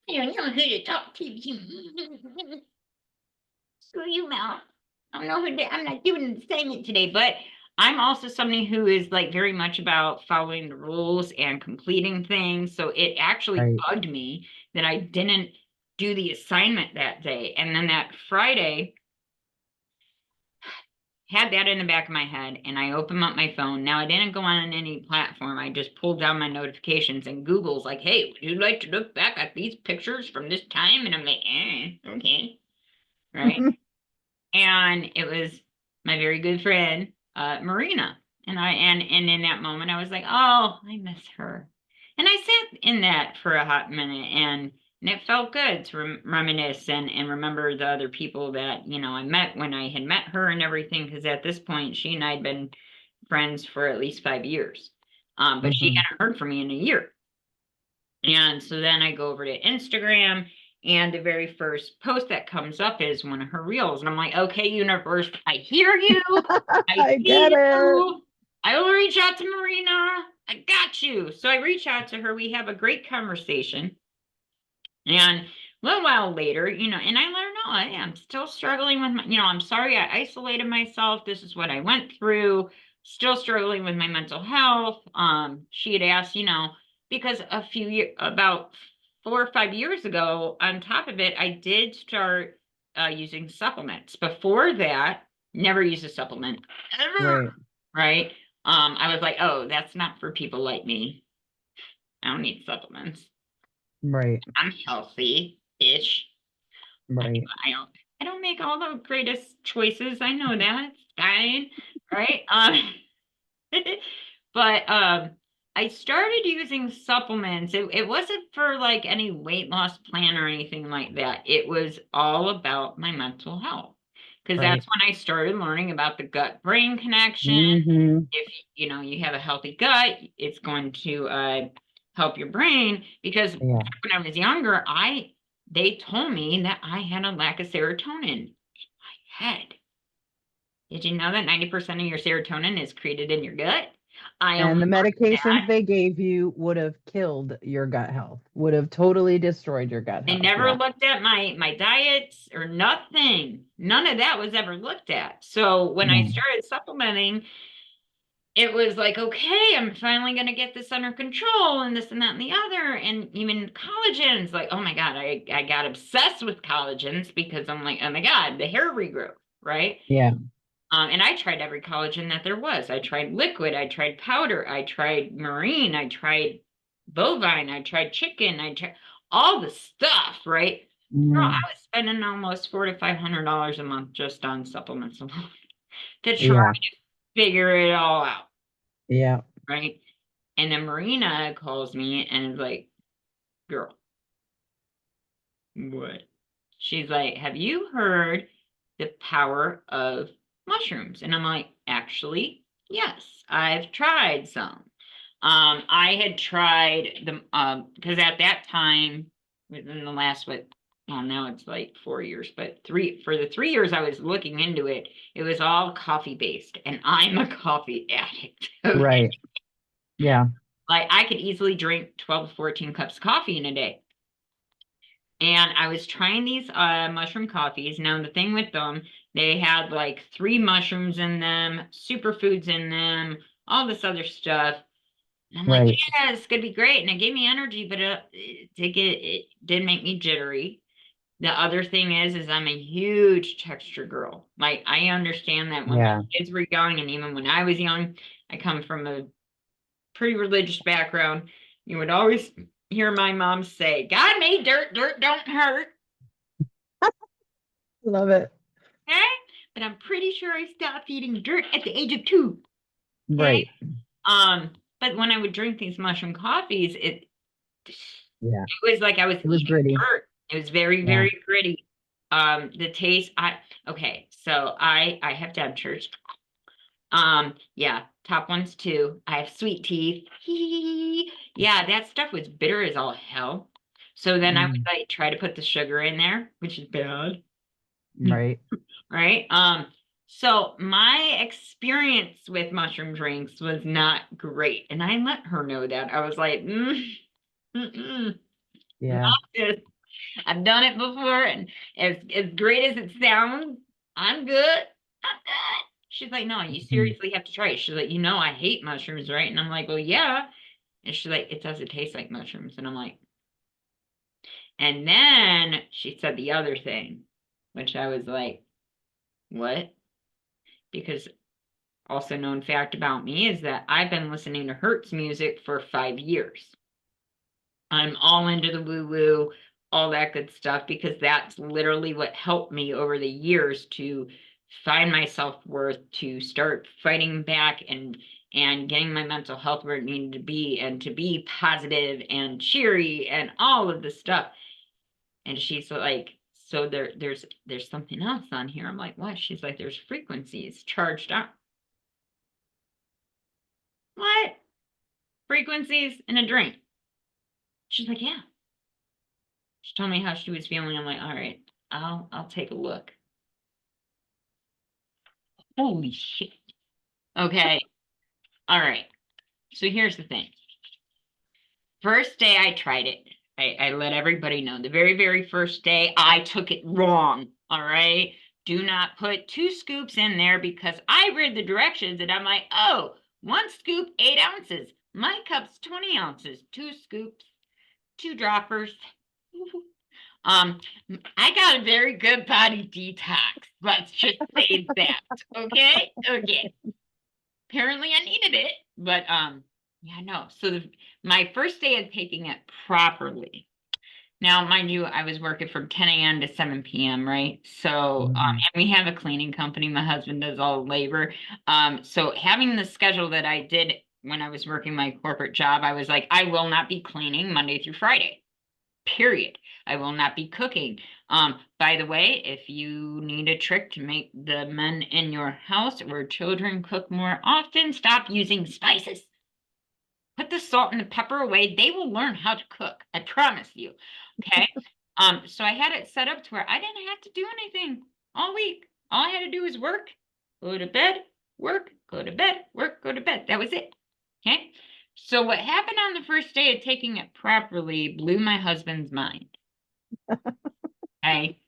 You know who to talk to. Screw you, Mel. I don't know I'm not doing an assignment today, but I'm also somebody who is like very much about following the rules and completing things. So it actually Right. bugged me that I didn't do the assignment that day. And then that Friday, had that in the back of my head, and I opened up my phone. Now I didn't go on any platform. I just pulled down my notifications, and Google's like, "Hey, would you like to look back at these pictures from this time?" And I'm like, okay, right. And it was my very good friend, Marina. And in that moment I was like, oh, I miss her. And I sat in that for a hot minute, and it felt good to reminisce and remember the other people that, I met when I had met her and everything, because at this point she and I had been friends for at least 5 years. But she Hmm. hadn't heard from me in a year. And so then I go over to Instagram, and the very first post that comes up is one of her reels. And I'm like, okay, universe, I hear you. I I see get it. you. I will reach out to Marina. I got you. So I reach out to her. We have a great conversation. And a little while later, and I let her know, I'm still struggling with I'm sorry I isolated myself. This is what I went through. Still struggling with my mental health. She had asked, because about 4 or 5 years ago, on top of it, I did start using supplements. Before that, never used a supplement ever, Right. right? I was like, oh, that's not for people like me. I don't need supplements. Right. I'm healthy-ish. I, Right. I don't I don't make all the greatest choices. I know that. It's fine, right? But I started using supplements. It wasn't for like any weight loss plan or anything like that. It was all about my mental health. Because Right. that's when I started learning about the gut brain connection. Hmm. If you have a healthy gut, it's going to help your brain. Because Yeah. back when I was younger, they told me that I had a lack of serotonin in my head. Did you know that 90% of your serotonin is created in your gut? I only And the learned medications that. they gave you would have killed your gut health, would have totally destroyed your gut They health. never Yeah. looked at my diets or nothing. None of that was ever looked at. So when I Yeah. started supplementing, it was like, okay, I'm finally going to get this under control and this and that and the other. And even collagens, like, oh my God, I got obsessed with collagens because I'm like, oh my God, the hair regrowth, right? Yeah. And I tried every collagen that there was. I tried liquid, I tried powder, I tried marine, I tried bovine, I tried chicken, I tried all the stuff, right? Girl, I Mm. was spending almost $400 to $500 a month just on supplements alone to try Yeah. to figure it all out, Yeah. right? And then Marina calls me and is like, girl, what? She's like, have you heard the power of mushrooms? And I'm like, actually, yes, I've tried some. I had tried them because at that time, within the last well, now it's like 4 years, but for the 3 years I was looking into it, it was all coffee based, and I'm a coffee addict. Okay. Right. Yeah. Like I could easily drink 12 to 14 cups of coffee in a day. And I was trying these mushroom coffees. Now the thing with them, they had like three mushrooms in them, superfoods in them, all this other stuff. And I'm like, Right. yeah, it's gonna be great. And it gave me energy, but it did make me jittery. The other thing is I'm a huge texture girl. Like I understand that when my Yeah. kids were young, and even when I was young, I come from a pretty religious background. You would always hear my mom say, God made dirt, dirt don't hurt. Love it. Okay? But I'm pretty sure I stopped eating dirt at the age of 2. Okay? Right. But when I would drink these mushroom coffees, Yeah. It was like I was It was eating gritty. dirt. It was very, Yeah. very gritty. The taste, okay, so I have dentures. Yeah, top ones too. I have sweet teeth. Yeah, that stuff was bitter as all hell. So then I would Mm, like try to put the sugar in there, which is bad. right. Right? So my experience with mushroom drinks was not great. And I let her know that. I was like, mm-mm, not Yeah. this. I've done it before, and as great as it sounds, I'm good. I'm good. She's like, no, you Mhm. seriously have to try it. She's like, I hate mushrooms, right? And I'm like, well, yeah. And she's like, it doesn't taste like mushrooms. And I'm like, and then she said the other thing, which I was like, what? Because also known fact about me is that I've been listening to Hertz music for 5 years. I'm all into the woo woo, all that good stuff, because that's literally what helped me over the years to find my self-worth, to start fighting back and getting my mental health where it needed to be, and to be positive and cheery and all of the stuff. And she's like, so there's something else on here. I'm like, what? She's like, there's frequencies charged up. What? Frequencies in a drink? She's like, yeah. She told me how she was feeling. I'm like, all right, I'll take a look. Holy shit. Okay. All right. So here's the thing. First day I tried it, I let everybody know. The very, very first day, I took it wrong. All right. Do not put 2 scoops in there because I read the directions and I'm like, oh, 1 scoop, 8 ounces. My cup's 20 ounces. 2 scoops, 2 droppers. Um, I got a very good body detox. Let's just say that. Okay? Okay. Apparently I needed it, but yeah, no. So my first day of taking it properly. Now, mind you, I was working from 10 a.m. to 7 p.m., right? So, Mhm. and we have a cleaning company. My husband does all the labor. So having the schedule that I did when I was working my corporate job, I was like, I will not be cleaning Monday through Friday. Period. I will not be cooking. By the way, if you need a trick to make the men in your house or children cook more often, stop using spices. Put the salt and the pepper away. They will learn how to cook. I promise you. Okay. So I had it set up to where I didn't have to do anything all week. All I had to do was work, go to bed, work, go to bed, work, go to bed. That was it. Okay. So what happened on the first day of taking it properly blew my husband's mind. Okay.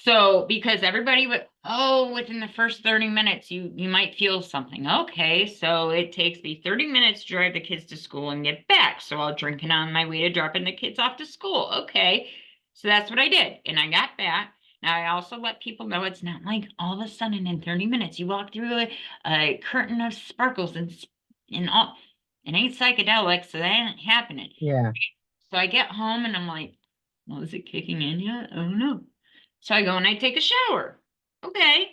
So because everybody would, oh, within the first 30 minutes, you might feel something. Okay, so it takes me 30 minutes to drive the kids to school and get back. So I'll drink it on my way to dropping the kids off to school. Okay. So that's what I did. And I got back. Now I also let people know it's not like all of a sudden in 30 minutes you walk through a curtain of sparkles and all. It ain't psychedelic, so that ain't happening. Yeah. So I get home and I'm like, well, is it kicking in yet? I don't know. So I go and I take a shower. Okay.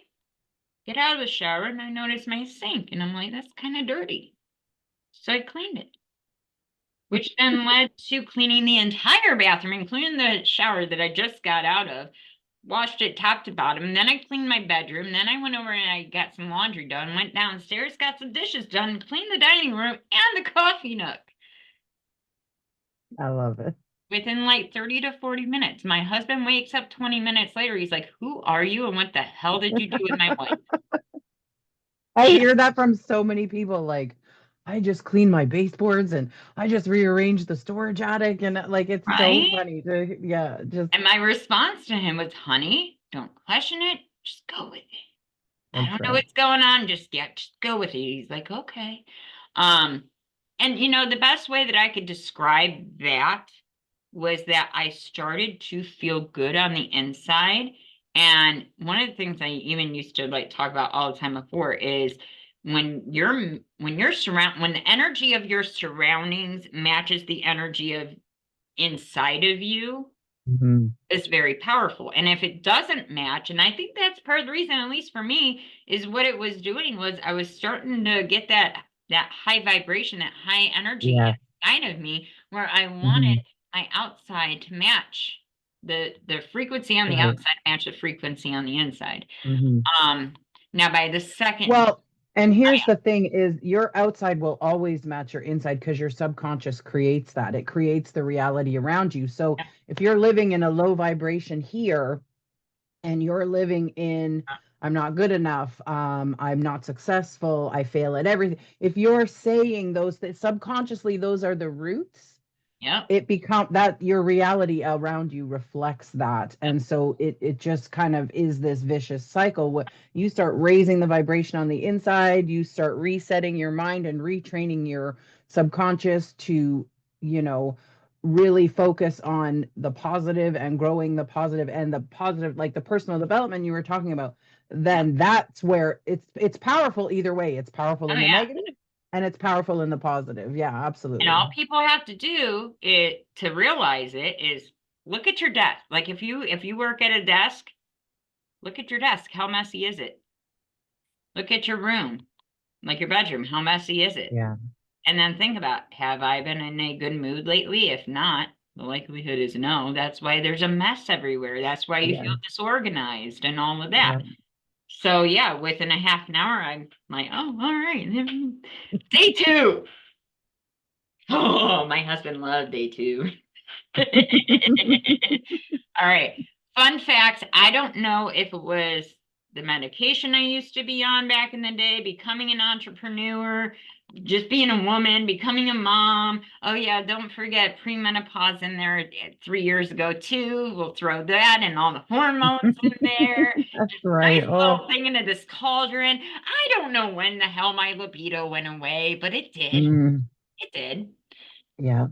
Get out of the shower and I notice my sink and I'm like, that's kind of dirty. So I cleaned it, which then led to cleaning the entire bathroom, including the shower that I just got out of. Washed it top to bottom. Then I cleaned my bedroom. Then I went over and I got some laundry done, went downstairs, got some dishes done, cleaned the dining room and the coffee nook. I love it. Within like 30 to 40 minutes. My husband wakes up 20 minutes later. He's like, who are you and what the hell did you do with my wife? I Yeah, hear that from so many people. Like, I just cleaned my baseboards and I just rearranged the storage attic. And like, it's so right? funny to, yeah, just And my response to him was, honey, don't question it. Just go with it. I that's don't know right. what's going on. Just go with it. He's like, okay. Um, and the best way that I could describe that was that I started to feel good on the inside. And one of the things I even used to like talk about all the time before is when the energy of your surroundings matches the energy of inside of you, Mhm. is very powerful. And if it doesn't match, and I think that's part of the reason, at least for me, is what it was doing was I was starting to get that high vibration, that high energy Yeah. inside of me where I wanted Mhm. my outside to match the frequency on the Right. outside match the frequency on the inside. Hmm. Um, Now by the second, Well, and oh here's the thing is your outside will always match your inside because your subconscious creates that. It creates the reality around you. So yeah, if you're living in a low vibration here and you're living in I'm not good enough, I'm not successful, I fail at everything. If you're saying those that subconsciously those are the roots, yeah, it become that your reality around you reflects that, and so it just kind of is this vicious cycle. What you start raising the vibration on the inside, you start resetting your mind and retraining your subconscious to, you know, really focus on the positive and growing the positive and the positive, like the personal development you were talking about. yeah. Then that's where it's powerful either way. It's powerful Oh in the yeah. negative and it's powerful in the positive. Yeah, And absolutely. all people have to do it to realize it is look at your desk. Like if you work at a desk, look at your desk. How messy is it? Look at your room, like your bedroom. How messy is it? Yeah. And then think about, have I been in a good mood lately? If not, the likelihood is no. That's why there's a mess everywhere. That's why you Yeah. feel disorganized and all of that. Yeah. So yeah, within a half an hour, I'm like, oh, all right. Day two. Oh, my husband loved day two. All right. Fun fact, I don't know if it was the medication I used to be on back in the day, becoming an entrepreneur, just being a woman, becoming a mom. Oh yeah, don't forget premenopause in there 3 years ago too. We'll throw that and all the hormones in there. That's Just right. nice Oh, little thing into this cauldron. I don't know when the hell my libido went away, but it did. mm, It did. yeah.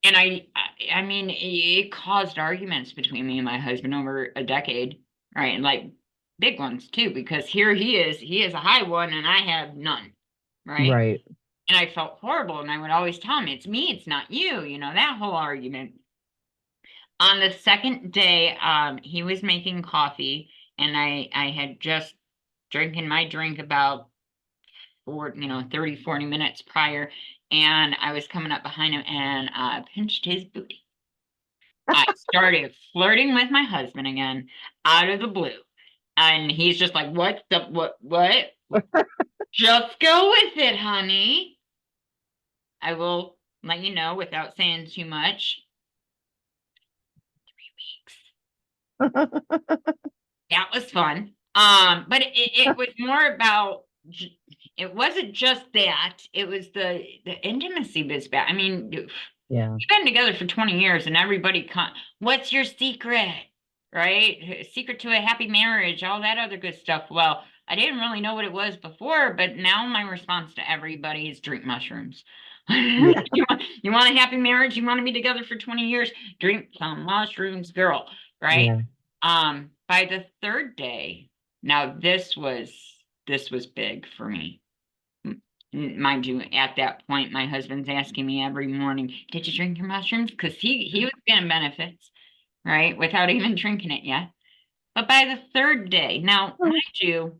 And I mean, it caused arguments between me and my husband over a decade, right? And like big ones too, because here he is a high one and I have none, right? Right. And I felt horrible. And I would always tell him, it's me, it's not you, that whole argument. On the second day, he was making coffee and I had just drinking my drink about 30, 40 minutes prior. And I was coming up behind him and pinched his booty. I started flirting with my husband again out of the blue. And he's just like, what the, what? Just go with it, honey. I will let you know without saying too much. 3 weeks. That was fun. But it was more about, it wasn't just that, it was the intimacy was bad. I mean, Yeah. we've been together for 20 years and everybody what's your secret? Right? Secret to a happy marriage, all that other good stuff. Well, I didn't really know what it was before, but now my response to everybody is drink mushrooms. Yeah. You want a happy marriage? You want to be together for 20 years? Drink some mushrooms, girl. Right? Yeah. By the third day, now this was big for me. Mind you, at that point, my husband's asking me every morning, "Did you drink your mushrooms?" Because he was getting benefits, right, without even drinking it yet. But by the third day, now, mind you,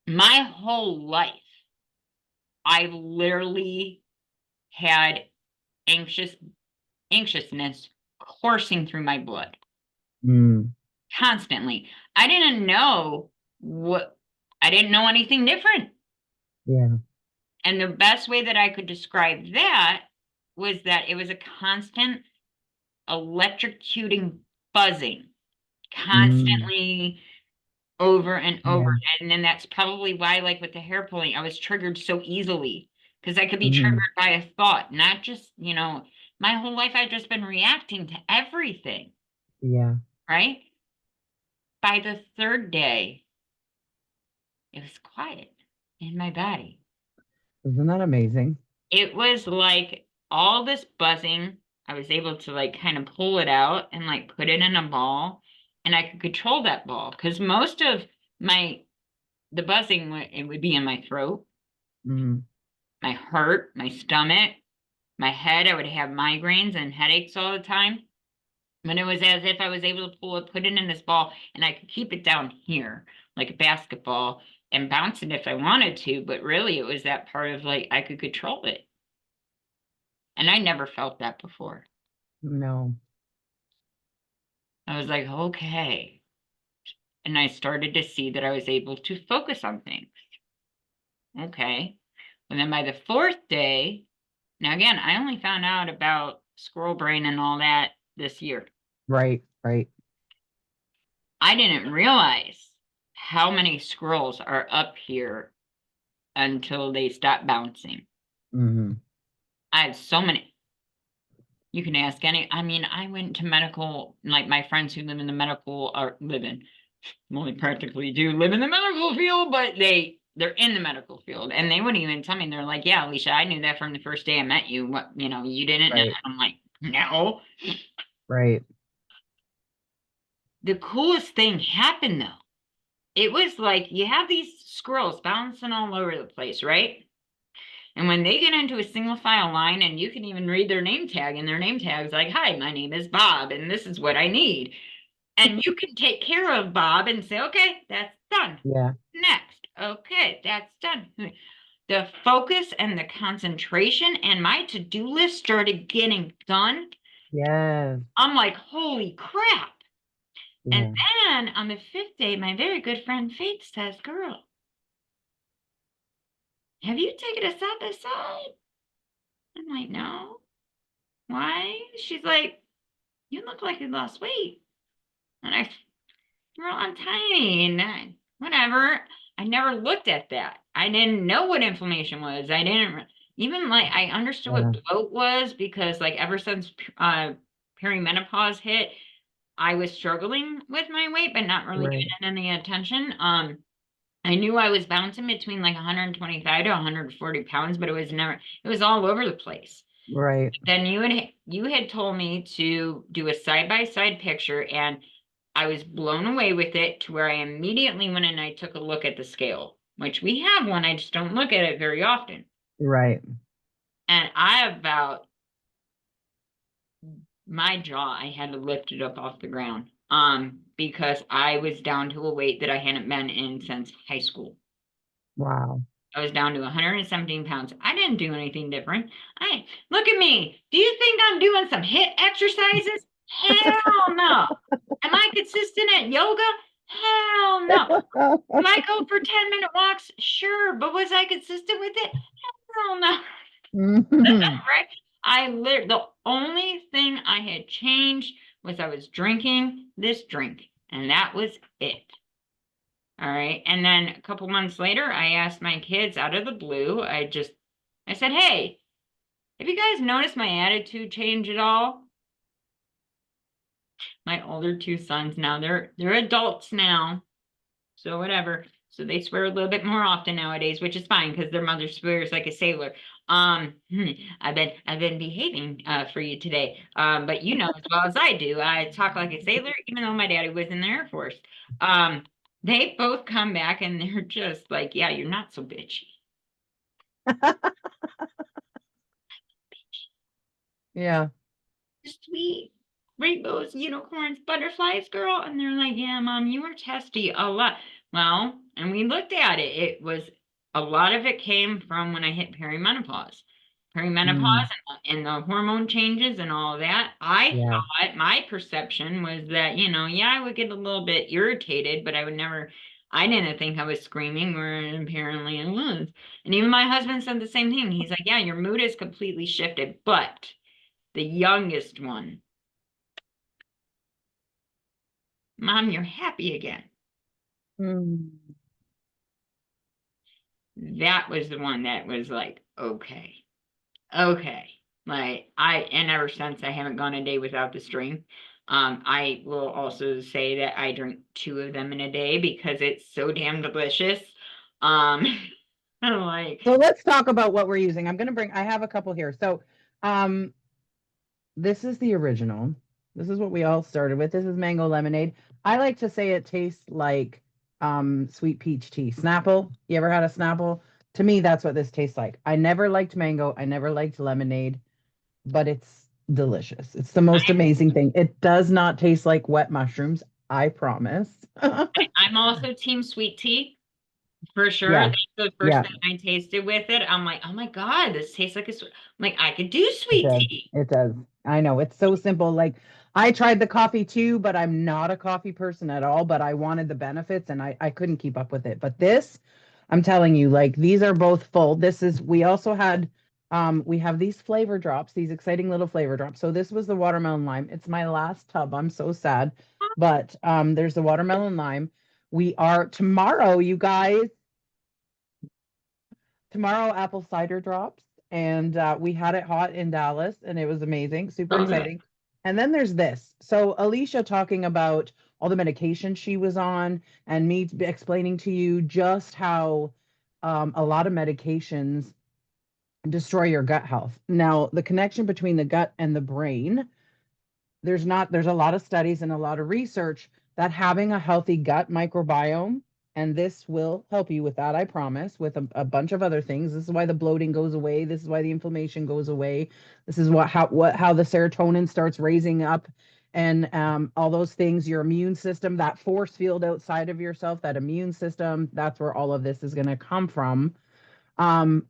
my whole life, I literally had anxiousness coursing through my blood Mm, constantly. I didn't know what I didn't know anything different. yeah. And the best way that I could describe that was that it was a constant electrocuting buzzing Mm, constantly over and over. yeah. And then that's probably why, like with the hair pulling, I was triggered so easily because I could be triggered Mm, by a thought, not just, my whole life I've just been reacting to everything, yeah. right? By the third day, it was quiet in my body. Isn't that amazing? It was like all this buzzing. I was able to like kind of pull it out and like put it in a ball, and I could control that ball because most of my the buzzing it would be in my throat, Mm, my heart, my stomach, my head. I would have migraines and headaches all the time. But it was as if I was able to pull it, put it in this ball, and I could keep it down here like a basketball and bounce it if I wanted to. But really, it was that part of like I could control it. And I never felt that before. No. I was like, okay. And I started to see that I was able to focus on things. Okay. And then by the fourth day, now again, I only found out about squirrel brain and all that this year. Right, right. I didn't realize how many squirrels are up here until they stop bouncing. Hmm. I have so many. You can ask any. I mean, I went to medical, like my friends who live in the medical or live in, only practically do live in the medical field, but they're in the medical field, and they wouldn't even tell me. They're like, "Yeah, Alicia, I knew that from the first day I met you. What, you didn't know." Right, I'm like, "No." right. The coolest thing happened though. It was like you have these squirrels bouncing all over the place, right? And when they get into a single file line and you can even read their name tag, and their name tag's like, "Hi, my name is Bob, and this is what I need." And you can take care of Bob and say, "Okay, that's done. Yeah. Next. Okay, that's done." The focus and the concentration and my to-do list started getting done. Yes. I'm like, holy crap. And Yeah. then on the fifth day, my very good friend Faith says, "Girl, have you taken a side by side?" I'm like, "No." "Why?" She's like, "You look like you lost weight." And girl, I'm tiny and whatever. I never looked at that. I didn't know what inflammation was. I didn't even like, I understood what Yeah. bloat was because, like, ever since perimenopause hit, I was struggling with my weight, but not really Right, giving it any attention. I knew I was bouncing between like 125 to 140 pounds, but it was all over the place. right, Then you had told me to do a side by side picture, and I was blown away with it to where I immediately went and I took a look at the scale, which we have one. I just don't look at it very often. right. And I about my jaw, I had to lift it up off the ground. Because I was down to a weight that I hadn't been in since high school. Wow. I was down to 117 pounds. I didn't do anything different. I look at me. Do you think I'm doing some hit exercises? Hell no. Am I consistent at yoga? Hell no. Do I go for 10-minute walks? Sure, but was I consistent with it? Hell no. Mhm. Right? The only thing I had changed was I was drinking this drink, and that was it. All right. And then a couple months later, I asked my kids out of the blue, I said, "Hey, have you guys noticed my attitude change at all?" My older two sons now, they're adults now. So whatever. So they swear a little bit more often nowadays, which is fine because their mother swears like a sailor. Um, I've been behaving for you today. But you know as well as I do, I talk like a sailor, even though my daddy was in the Air Force. Um, they both come back and they're just like, "Yeah, you're not so bitchy." Yeah. Sweet rainbows, unicorns, butterflies, girl. And they're like, "Yeah, mom, you were testy a lot." Well, and we looked at it. It was a lot of it came from when I hit perimenopause. Mm. Perimenopause and the hormone changes and all of that. I Yeah. thought my perception was that, yeah, I would get a little bit irritated, but I didn't think I was screaming, where apparently I was. And even my husband said the same thing. He's like, "Yeah, your mood is completely shifted." But the youngest one, "Mom, you're happy again." Mm. That was the one that was like, okay, okay. And ever since I haven't gone a day without the drink. I will also say that I drink two of them in a day because it's so damn delicious. Um, like, So let's talk about what we're using. I have a couple here. So, um, this is the original. This is what we all started with. This is mango lemonade. I like to say it tastes like sweet peach tea. Snapple. You ever had a Snapple? To me, that's what this tastes like. I never liked mango. I never liked lemonade, but it's delicious. It's the most amazing thing. It does not taste like wet mushrooms, I promise. I'm also team sweet tea. For sure. Yeah. That's the first Yeah. thing I tasted with it. I'm like, oh my God, this tastes like I'm like, I could do It sweet does. tea. It does. I know. It's so simple. Like I tried the coffee too, but I'm not a coffee person at all. But I wanted the benefits and I couldn't keep up with it. But this, I'm telling you, like these are both full. This is we also had we have these flavor drops, these exciting little flavor drops. So this was the watermelon lime. It's my last tub. I'm so sad. But there's the watermelon lime. We are tomorrow, you guys. Tomorrow apple cider drops, and we had it hot in Dallas and it was amazing, super Oh, good. exciting. And then there's this. So Aleshia talking about all the medication she was on and me explaining to you just how a lot of medications destroy your gut health. Now, the connection between the gut and the brain, there's a lot of studies and a lot of research that having a healthy gut microbiome, and this will help you with that, I promise, with a bunch of other things. This is why the bloating goes away, this is why the inflammation goes away, this is how the serotonin starts raising up, and all those things, your immune system, that force field outside of yourself, that immune system, that's where all of this is going to come from.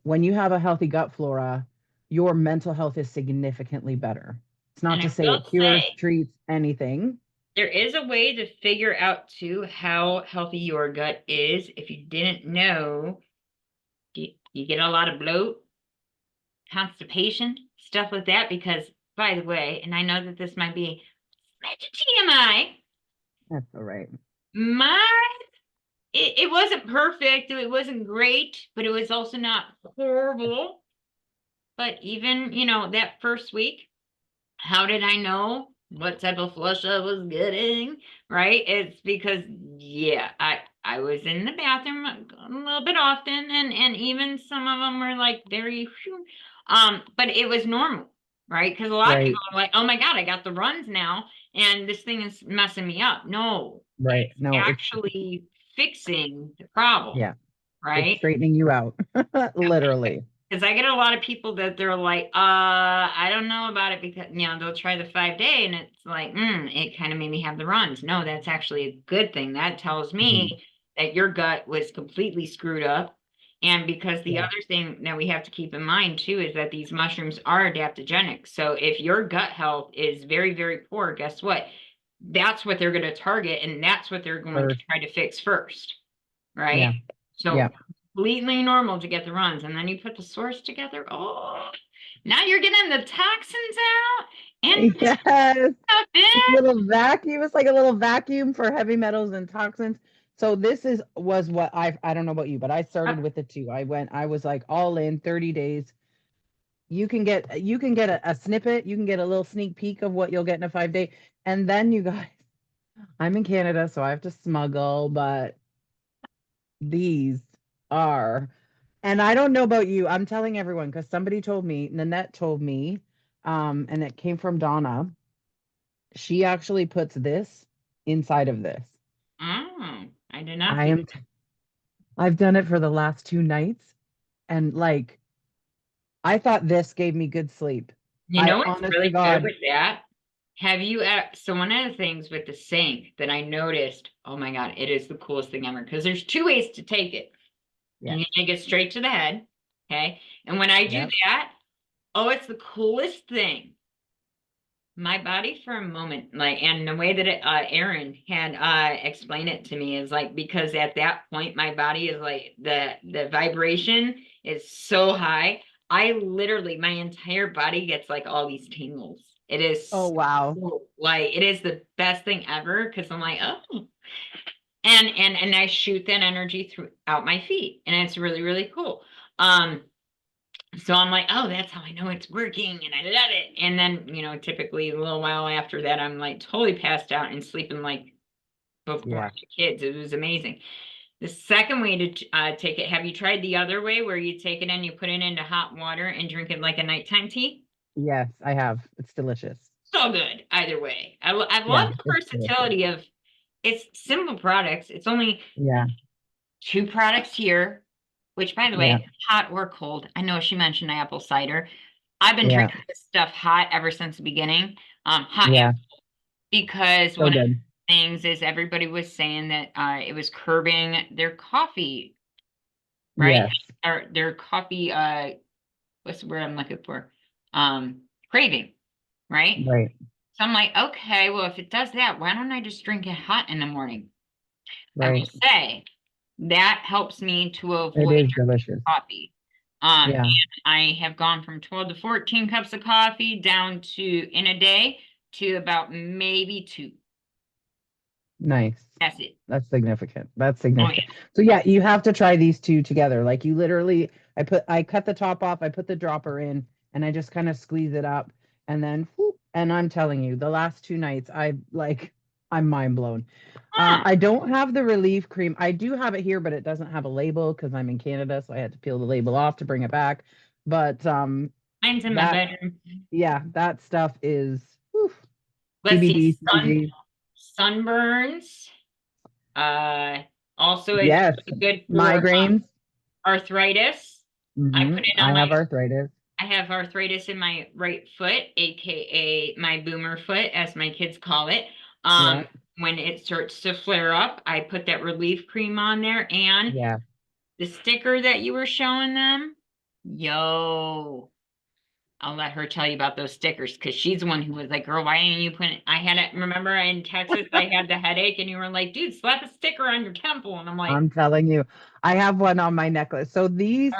When you have a healthy gut flora, your mental health is significantly better. It's not And to I say will it cures, say, treats anything. there is a way to figure out too how healthy your gut is. If you didn't know, you get a lot of bloat, constipation, stuff like that. Because, by the way, and I know that this might be TMI, That's all right. my it wasn't perfect, it wasn't great, but it was also not horrible. But even, that first week, how did I know what type of flush I was getting? Right? It's because, yeah, I was in the bathroom a little bit often, and even some of them were like very, phew. But it was normal, right? Because a lot of people Right. are like, oh my God, I got the runs now, and this thing is messing me up. No, Right. it's No, actually fixing the problem, yeah, it's right? straightening you out. Literally. Because I get a lot of people that they're like, I don't know about it because, they'll try the 5 day and it's like, it kind of made me have the runs. No, that's actually a good thing. That tells Mhm. me that your gut was completely screwed up. And because the Yeah. other thing that we have to keep in mind too is that these mushrooms are adaptogenic. So if your gut health is very, very poor, guess what? That's what they're going to target and that's what they're going to First. try to fix first, right? Yeah. So Yeah. completely normal to get the runs, and then you put the source together. Oh, now you're getting the toxins out and the Yes. stuff in. Little vacuum. It's like a little vacuum for heavy metals and toxins. So this is was what I don't know about you, but I started with it too. I was like all in 30 days. You can get a snippet, you can get a little sneak peek of what you'll get in a 5 day. And then you guys, I'm in Canada, so I have to smuggle, but these are, and I don't know about you. I'm telling everyone because somebody told me, Nanette told me, and it came from Donna. She actually puts this inside of this. Oh, I did not I do am, that. I've done it for the last 2 nights, and like, I thought this gave me good sleep. You I know what's honest to really good God, with that? So one of the things with the sink that I noticed, oh my God, it is the coolest thing ever. Because there's two ways to take it. yes, You take it straight to the head. Okay. And when I do yep. that, oh, it's the coolest thing. My body for a moment, like, and the way that Aaron had explained it to me is like because at that point my body is like the vibration is so high. I literally my entire body gets like all these tingles. It Oh is wow. like it is the best thing ever because I'm like, oh, and I shoot that energy throughout my feet, and it's really really cool. Um, so I'm like, oh, that's how I know it's working and I love it. And then, typically a little while after that, I'm like totally passed out and sleeping like before Yeah. the kids. It was amazing. The second way to take it, have you tried the other way where you take it and you put it into hot water and drink it like a nighttime tea? Yes, I have. It's delicious. So good, either way. I love Yeah, the it's delicious. versatility of it's simple products. It's only Yeah, two products here, which by the yeah, way, hot or cold. I know she mentioned apple cider. I've been yeah, drinking this stuff hot ever since the beginning. Hot yeah. because So one of good. the things is everybody was saying that it was curbing their coffee right? Yes. Or their coffee, what's the word I'm looking for? Craving, right? Right. So I'm like, okay, well, if it does that, why don't I just drink it hot in the morning? I will Right. say that helps me to It avoid is delicious. coffee. Yeah. And I have gone from 12 to 14 cups of coffee down to in a day to about maybe two. Nice. That's it. That's significant. That's Oh significant. yeah. So yeah, you have to try these two together. Like you literally, I cut the top off, I put the dropper in, and I just kind of squeeze it up, and then, whoop, and I'm telling you, the last 2 nights, I'm mind blown. Huh. I don't have the relief cream. I do have it here, but it doesn't have a label because I'm in Canada, so I had to peel the label off to bring it back. But Mine's in my that, bedroom. yeah, that stuff is whew, Let's see. CBD, CBG. Sunburns. Uh, Also it's Yes, really good for migraines. arthritis. I put it I on have arthritis. I have arthritis in my right foot, aka my boomer foot, as my kids call it. Yeah, When it starts to flare up, I put that relief cream on there and yeah. the sticker that you were showing them. Yo, I'll let her tell you about those stickers because she's the one who was like, "Girl, why didn't you put it?" I had it. Remember in Texas, I had the headache, and you were like, "Dude, slap a sticker on your temple," and I'm like, I'm telling you, I have one on my necklace. So these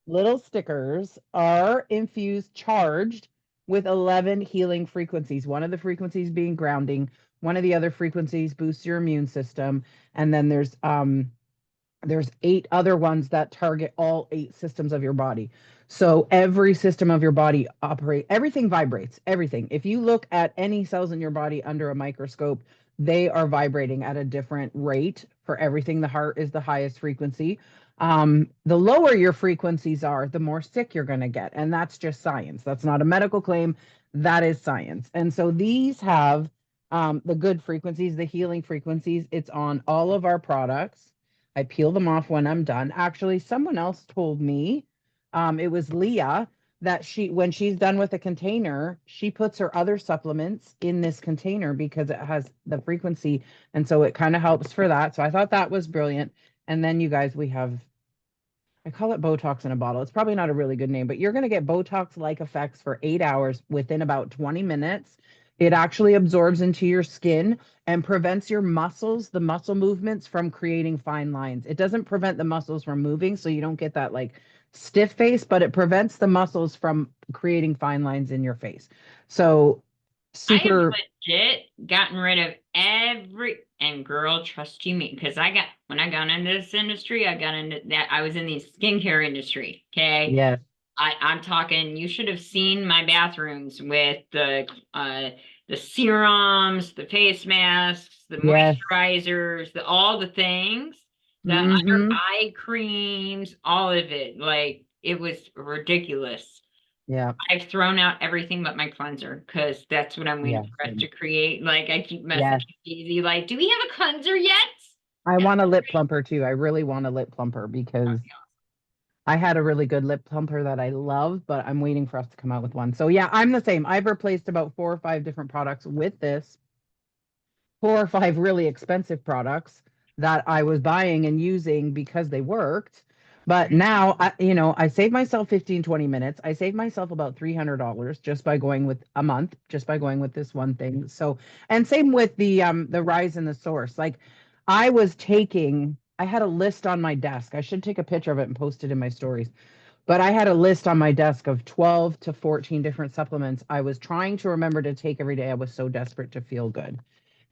little stickers are infused, charged with 11 healing frequencies. One of the frequencies being grounding, one of the other frequencies boosts your immune system, and then there's 8 other ones that target all 8 systems of your body. So every system of your body everything vibrates, everything. If you look at any cells in your body under a microscope, they are vibrating at a different rate for everything. The heart is the highest frequency. The lower your frequencies are, the more sick you're going to get. And that's just science. That's not a medical claim. That is science. And so these have the good frequencies, the healing frequencies. It's on all of our products. I peel them off when I'm done. Actually, someone else told me, it was Leah, that when she's done with a container, she puts her other supplements in this container because it has the frequency. And so it kind of helps for that. So I thought that was brilliant. And then you guys, I call it Botox in a bottle. It's probably not a really good name, but you're going to get Botox-like effects for 8 hours within about 20 minutes. It actually absorbs into your skin and prevents your muscles, the muscle movements from creating fine lines. It doesn't prevent the muscles from moving, so you don't get that like stiff face, but it prevents the muscles from creating fine lines in your face. So I have super, legit gotten rid of and girl, trust you me, because when I got into this industry, I got into that. I was in the skincare industry. Okay. yes, I'm talking, you should have seen my bathrooms with the serums, the face masks, the yes. moisturizers, all the things, the under Hmm. eye creams, all of it. Like it was ridiculous. Yeah, I've thrown out everything but my cleanser because that's what I'm waiting yes, for us to create. Like I keep yes. messaging Daisy, like, do we have a cleanser yet? I Yeah. want a lip plumper too. I really want a lip plumper because I had a really good lip plumper that I love, but I'm waiting for us to come out with one. So yeah, I'm the same. I've replaced about 4 or 5 different products with this, 4 or 5 really expensive products that I was buying and using because they worked. But now I save myself 15, 20 minutes. I save myself about $300 just by going with a month, just by going with this one thing. So, and same with the rise in the source. Like I had a list on my desk. I should take a picture of it and post it in my stories. But I had a list on my desk of 12 to 14 different supplements I was trying to remember to take every day. I was so desperate to feel good.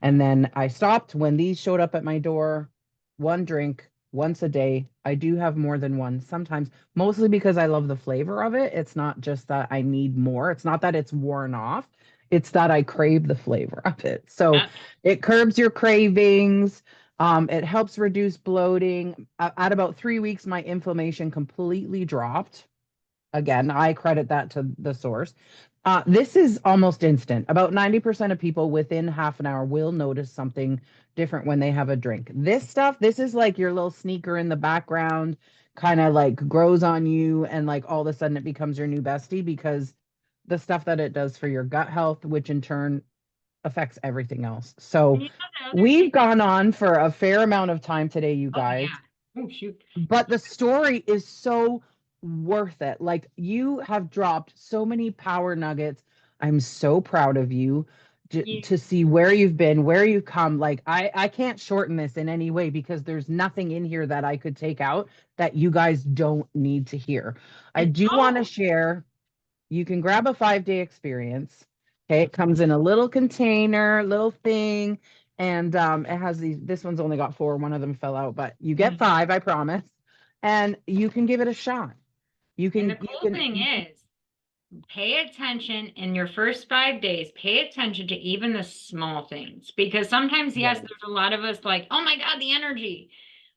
And then I stopped when these showed up at my door. One drink once a day. I do have more than one sometimes, mostly because I love the flavor of it. It's not just that I need more. It's not that it's worn off. It's that I crave the flavor of it. So Uh, it curbs your cravings. It helps reduce bloating. At about 3 weeks, my inflammation completely dropped. Again, I credit that to the source. This is almost instant. About 90% of people within half an hour will notice something different when they have a drink. This is like your little sneaker in the background, kind of like grows on you, and like all of a sudden it becomes your new bestie because the stuff that it does for your gut health, which in turn affects everything else. and So you know the other thing? we've gone on for a fair amount of time today, you Oh guys. yeah. Oh, shoot. But the story is so worth it. Like you have dropped so many power nuggets. I'm so proud of you You, to see where you've been, where you've come. Like I can't shorten this in any way because there's nothing in here that I could take out that you guys don't need to hear. I and do want to oh, share. You can grab a 5-day experience. Okay, it comes in a little container, little thing, and it has these. This one's only got 4. One of them fell out, but you get mhm. 5, I promise. And you can give it a shot. You And the can, you cool can, thing you can, is, pay attention in your first 5 days, pay attention to even the small things. Because sometimes, yes, yeah, there's a lot of us like, oh my God, the energy.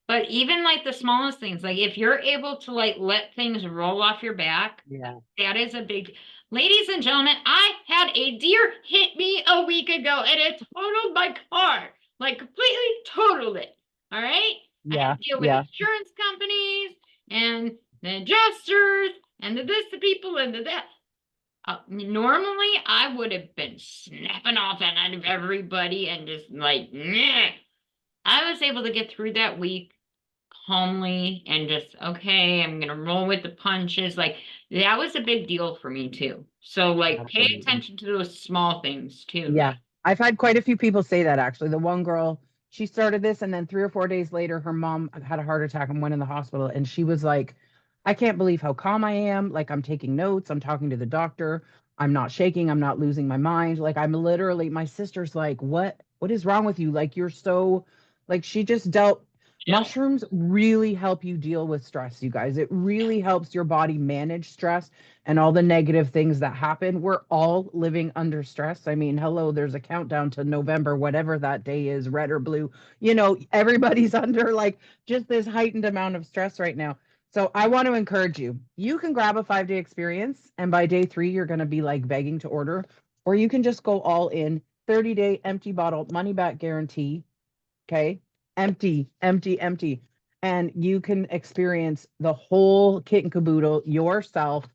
But even like the smallest things, like if you're able to like let things roll off your back, yeah, that is a big. Ladies and gentlemen, I had a deer hit me a week ago and it totaled my car. Like completely totaled it. All right. I had yeah, to deal with yeah. insurance companies and the adjusters and the this, the people and the that. Normally, I would have been snapping off at everybody and just like, meh. I was able to get through that week calmly and just, okay, I'm gonna roll with the punches. Like that was a big deal for me too. So like pay Absolutely. attention to those small things too. Yeah, I've had quite a few people say that actually. The one girl, she started this, and then 3 or 4 days later, her mom had a heart attack and went in the hospital. And she was like, I can't believe how calm I am. Like, I'm taking notes, I'm talking to the doctor, I'm not shaking, I'm not losing my mind. Like, I'm literally, my sister's like, what is wrong with you? Like, you're so, like, she just dealt. Chill. Mushrooms really help you deal with stress, you guys. It really helps your body manage stress and all the negative things that happen. We're all living under stress. I mean, hello, there's a countdown to November, whatever that day is, red or blue. Everybody's under like just this heightened amount of stress right now. So I want to encourage you. You can grab a 5-day experience, and by day 3, you're going to be like begging to order, or you can just go all in 30-day empty bottle money back guarantee. Okay. Empty, empty, empty. And you can experience the whole kit and caboodle yourself.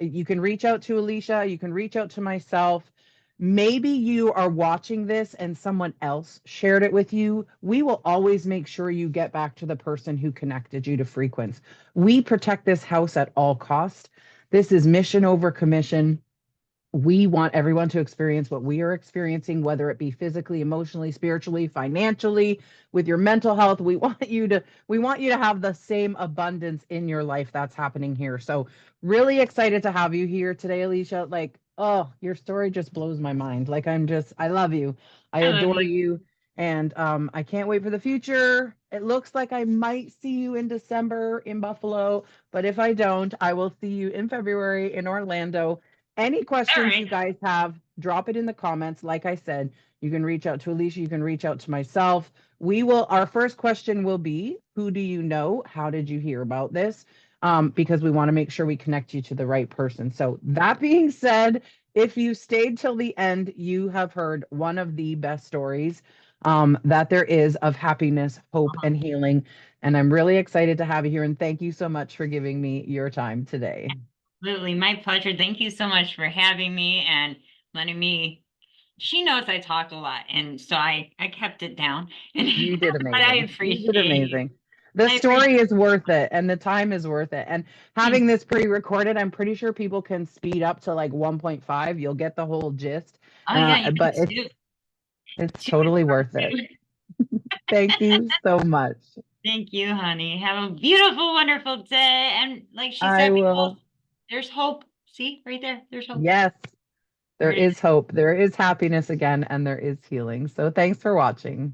You can reach out to Aleshia. You can reach out to myself. Maybe you are watching this and someone else shared it with you. We will always make sure you get back to the person who connected you to Frequency. We protect this house at all cost. This is mission over commission. We want everyone to experience what we are experiencing, whether it be physically, emotionally, spiritually, financially, with your mental health. We want you to have the same abundance in your life that's happening here. So really excited to have you here today, Aleshia. Like, oh, your story just blows my mind. Like, I love you. I I love adore you. you. And I can't wait for the future. It looks like I might see you in December in Buffalo, but if I don't, I will see you in February in Orlando. Any All questions right. you guys have, drop it in the comments. Like I said, you can reach out to Aleshia, you can reach out to myself. Our first question will be, who do you know? How did you hear about this? Because we want to make sure we connect you to the right person. So that being said, if you stayed till the end, you have heard one of the best stories that there is of happiness, hope, and healing. And I'm really excited to have you here. And thank you so much for giving me your time today. Absolutely. My pleasure. Thank you so much for having me and letting me. She knows I talk a lot, and so I kept it down. And You did but I amazing. You did appreciate you. amazing. The I story appreciate is worth it and the time is worth it. And you. having this pre-recorded, I'm pretty sure people can speed up to like 1.5. You'll get the whole gist. Oh yeah, you can But it's too. it's Two is totally worth it. perfect too. Thank you so much. Thank you, honey. Have a beautiful, wonderful day. And like she I said, will. people, there's hope. See, right there, there's hope. Yes, there There it is is. hope. There is happiness again, and there is healing. So thanks for watching.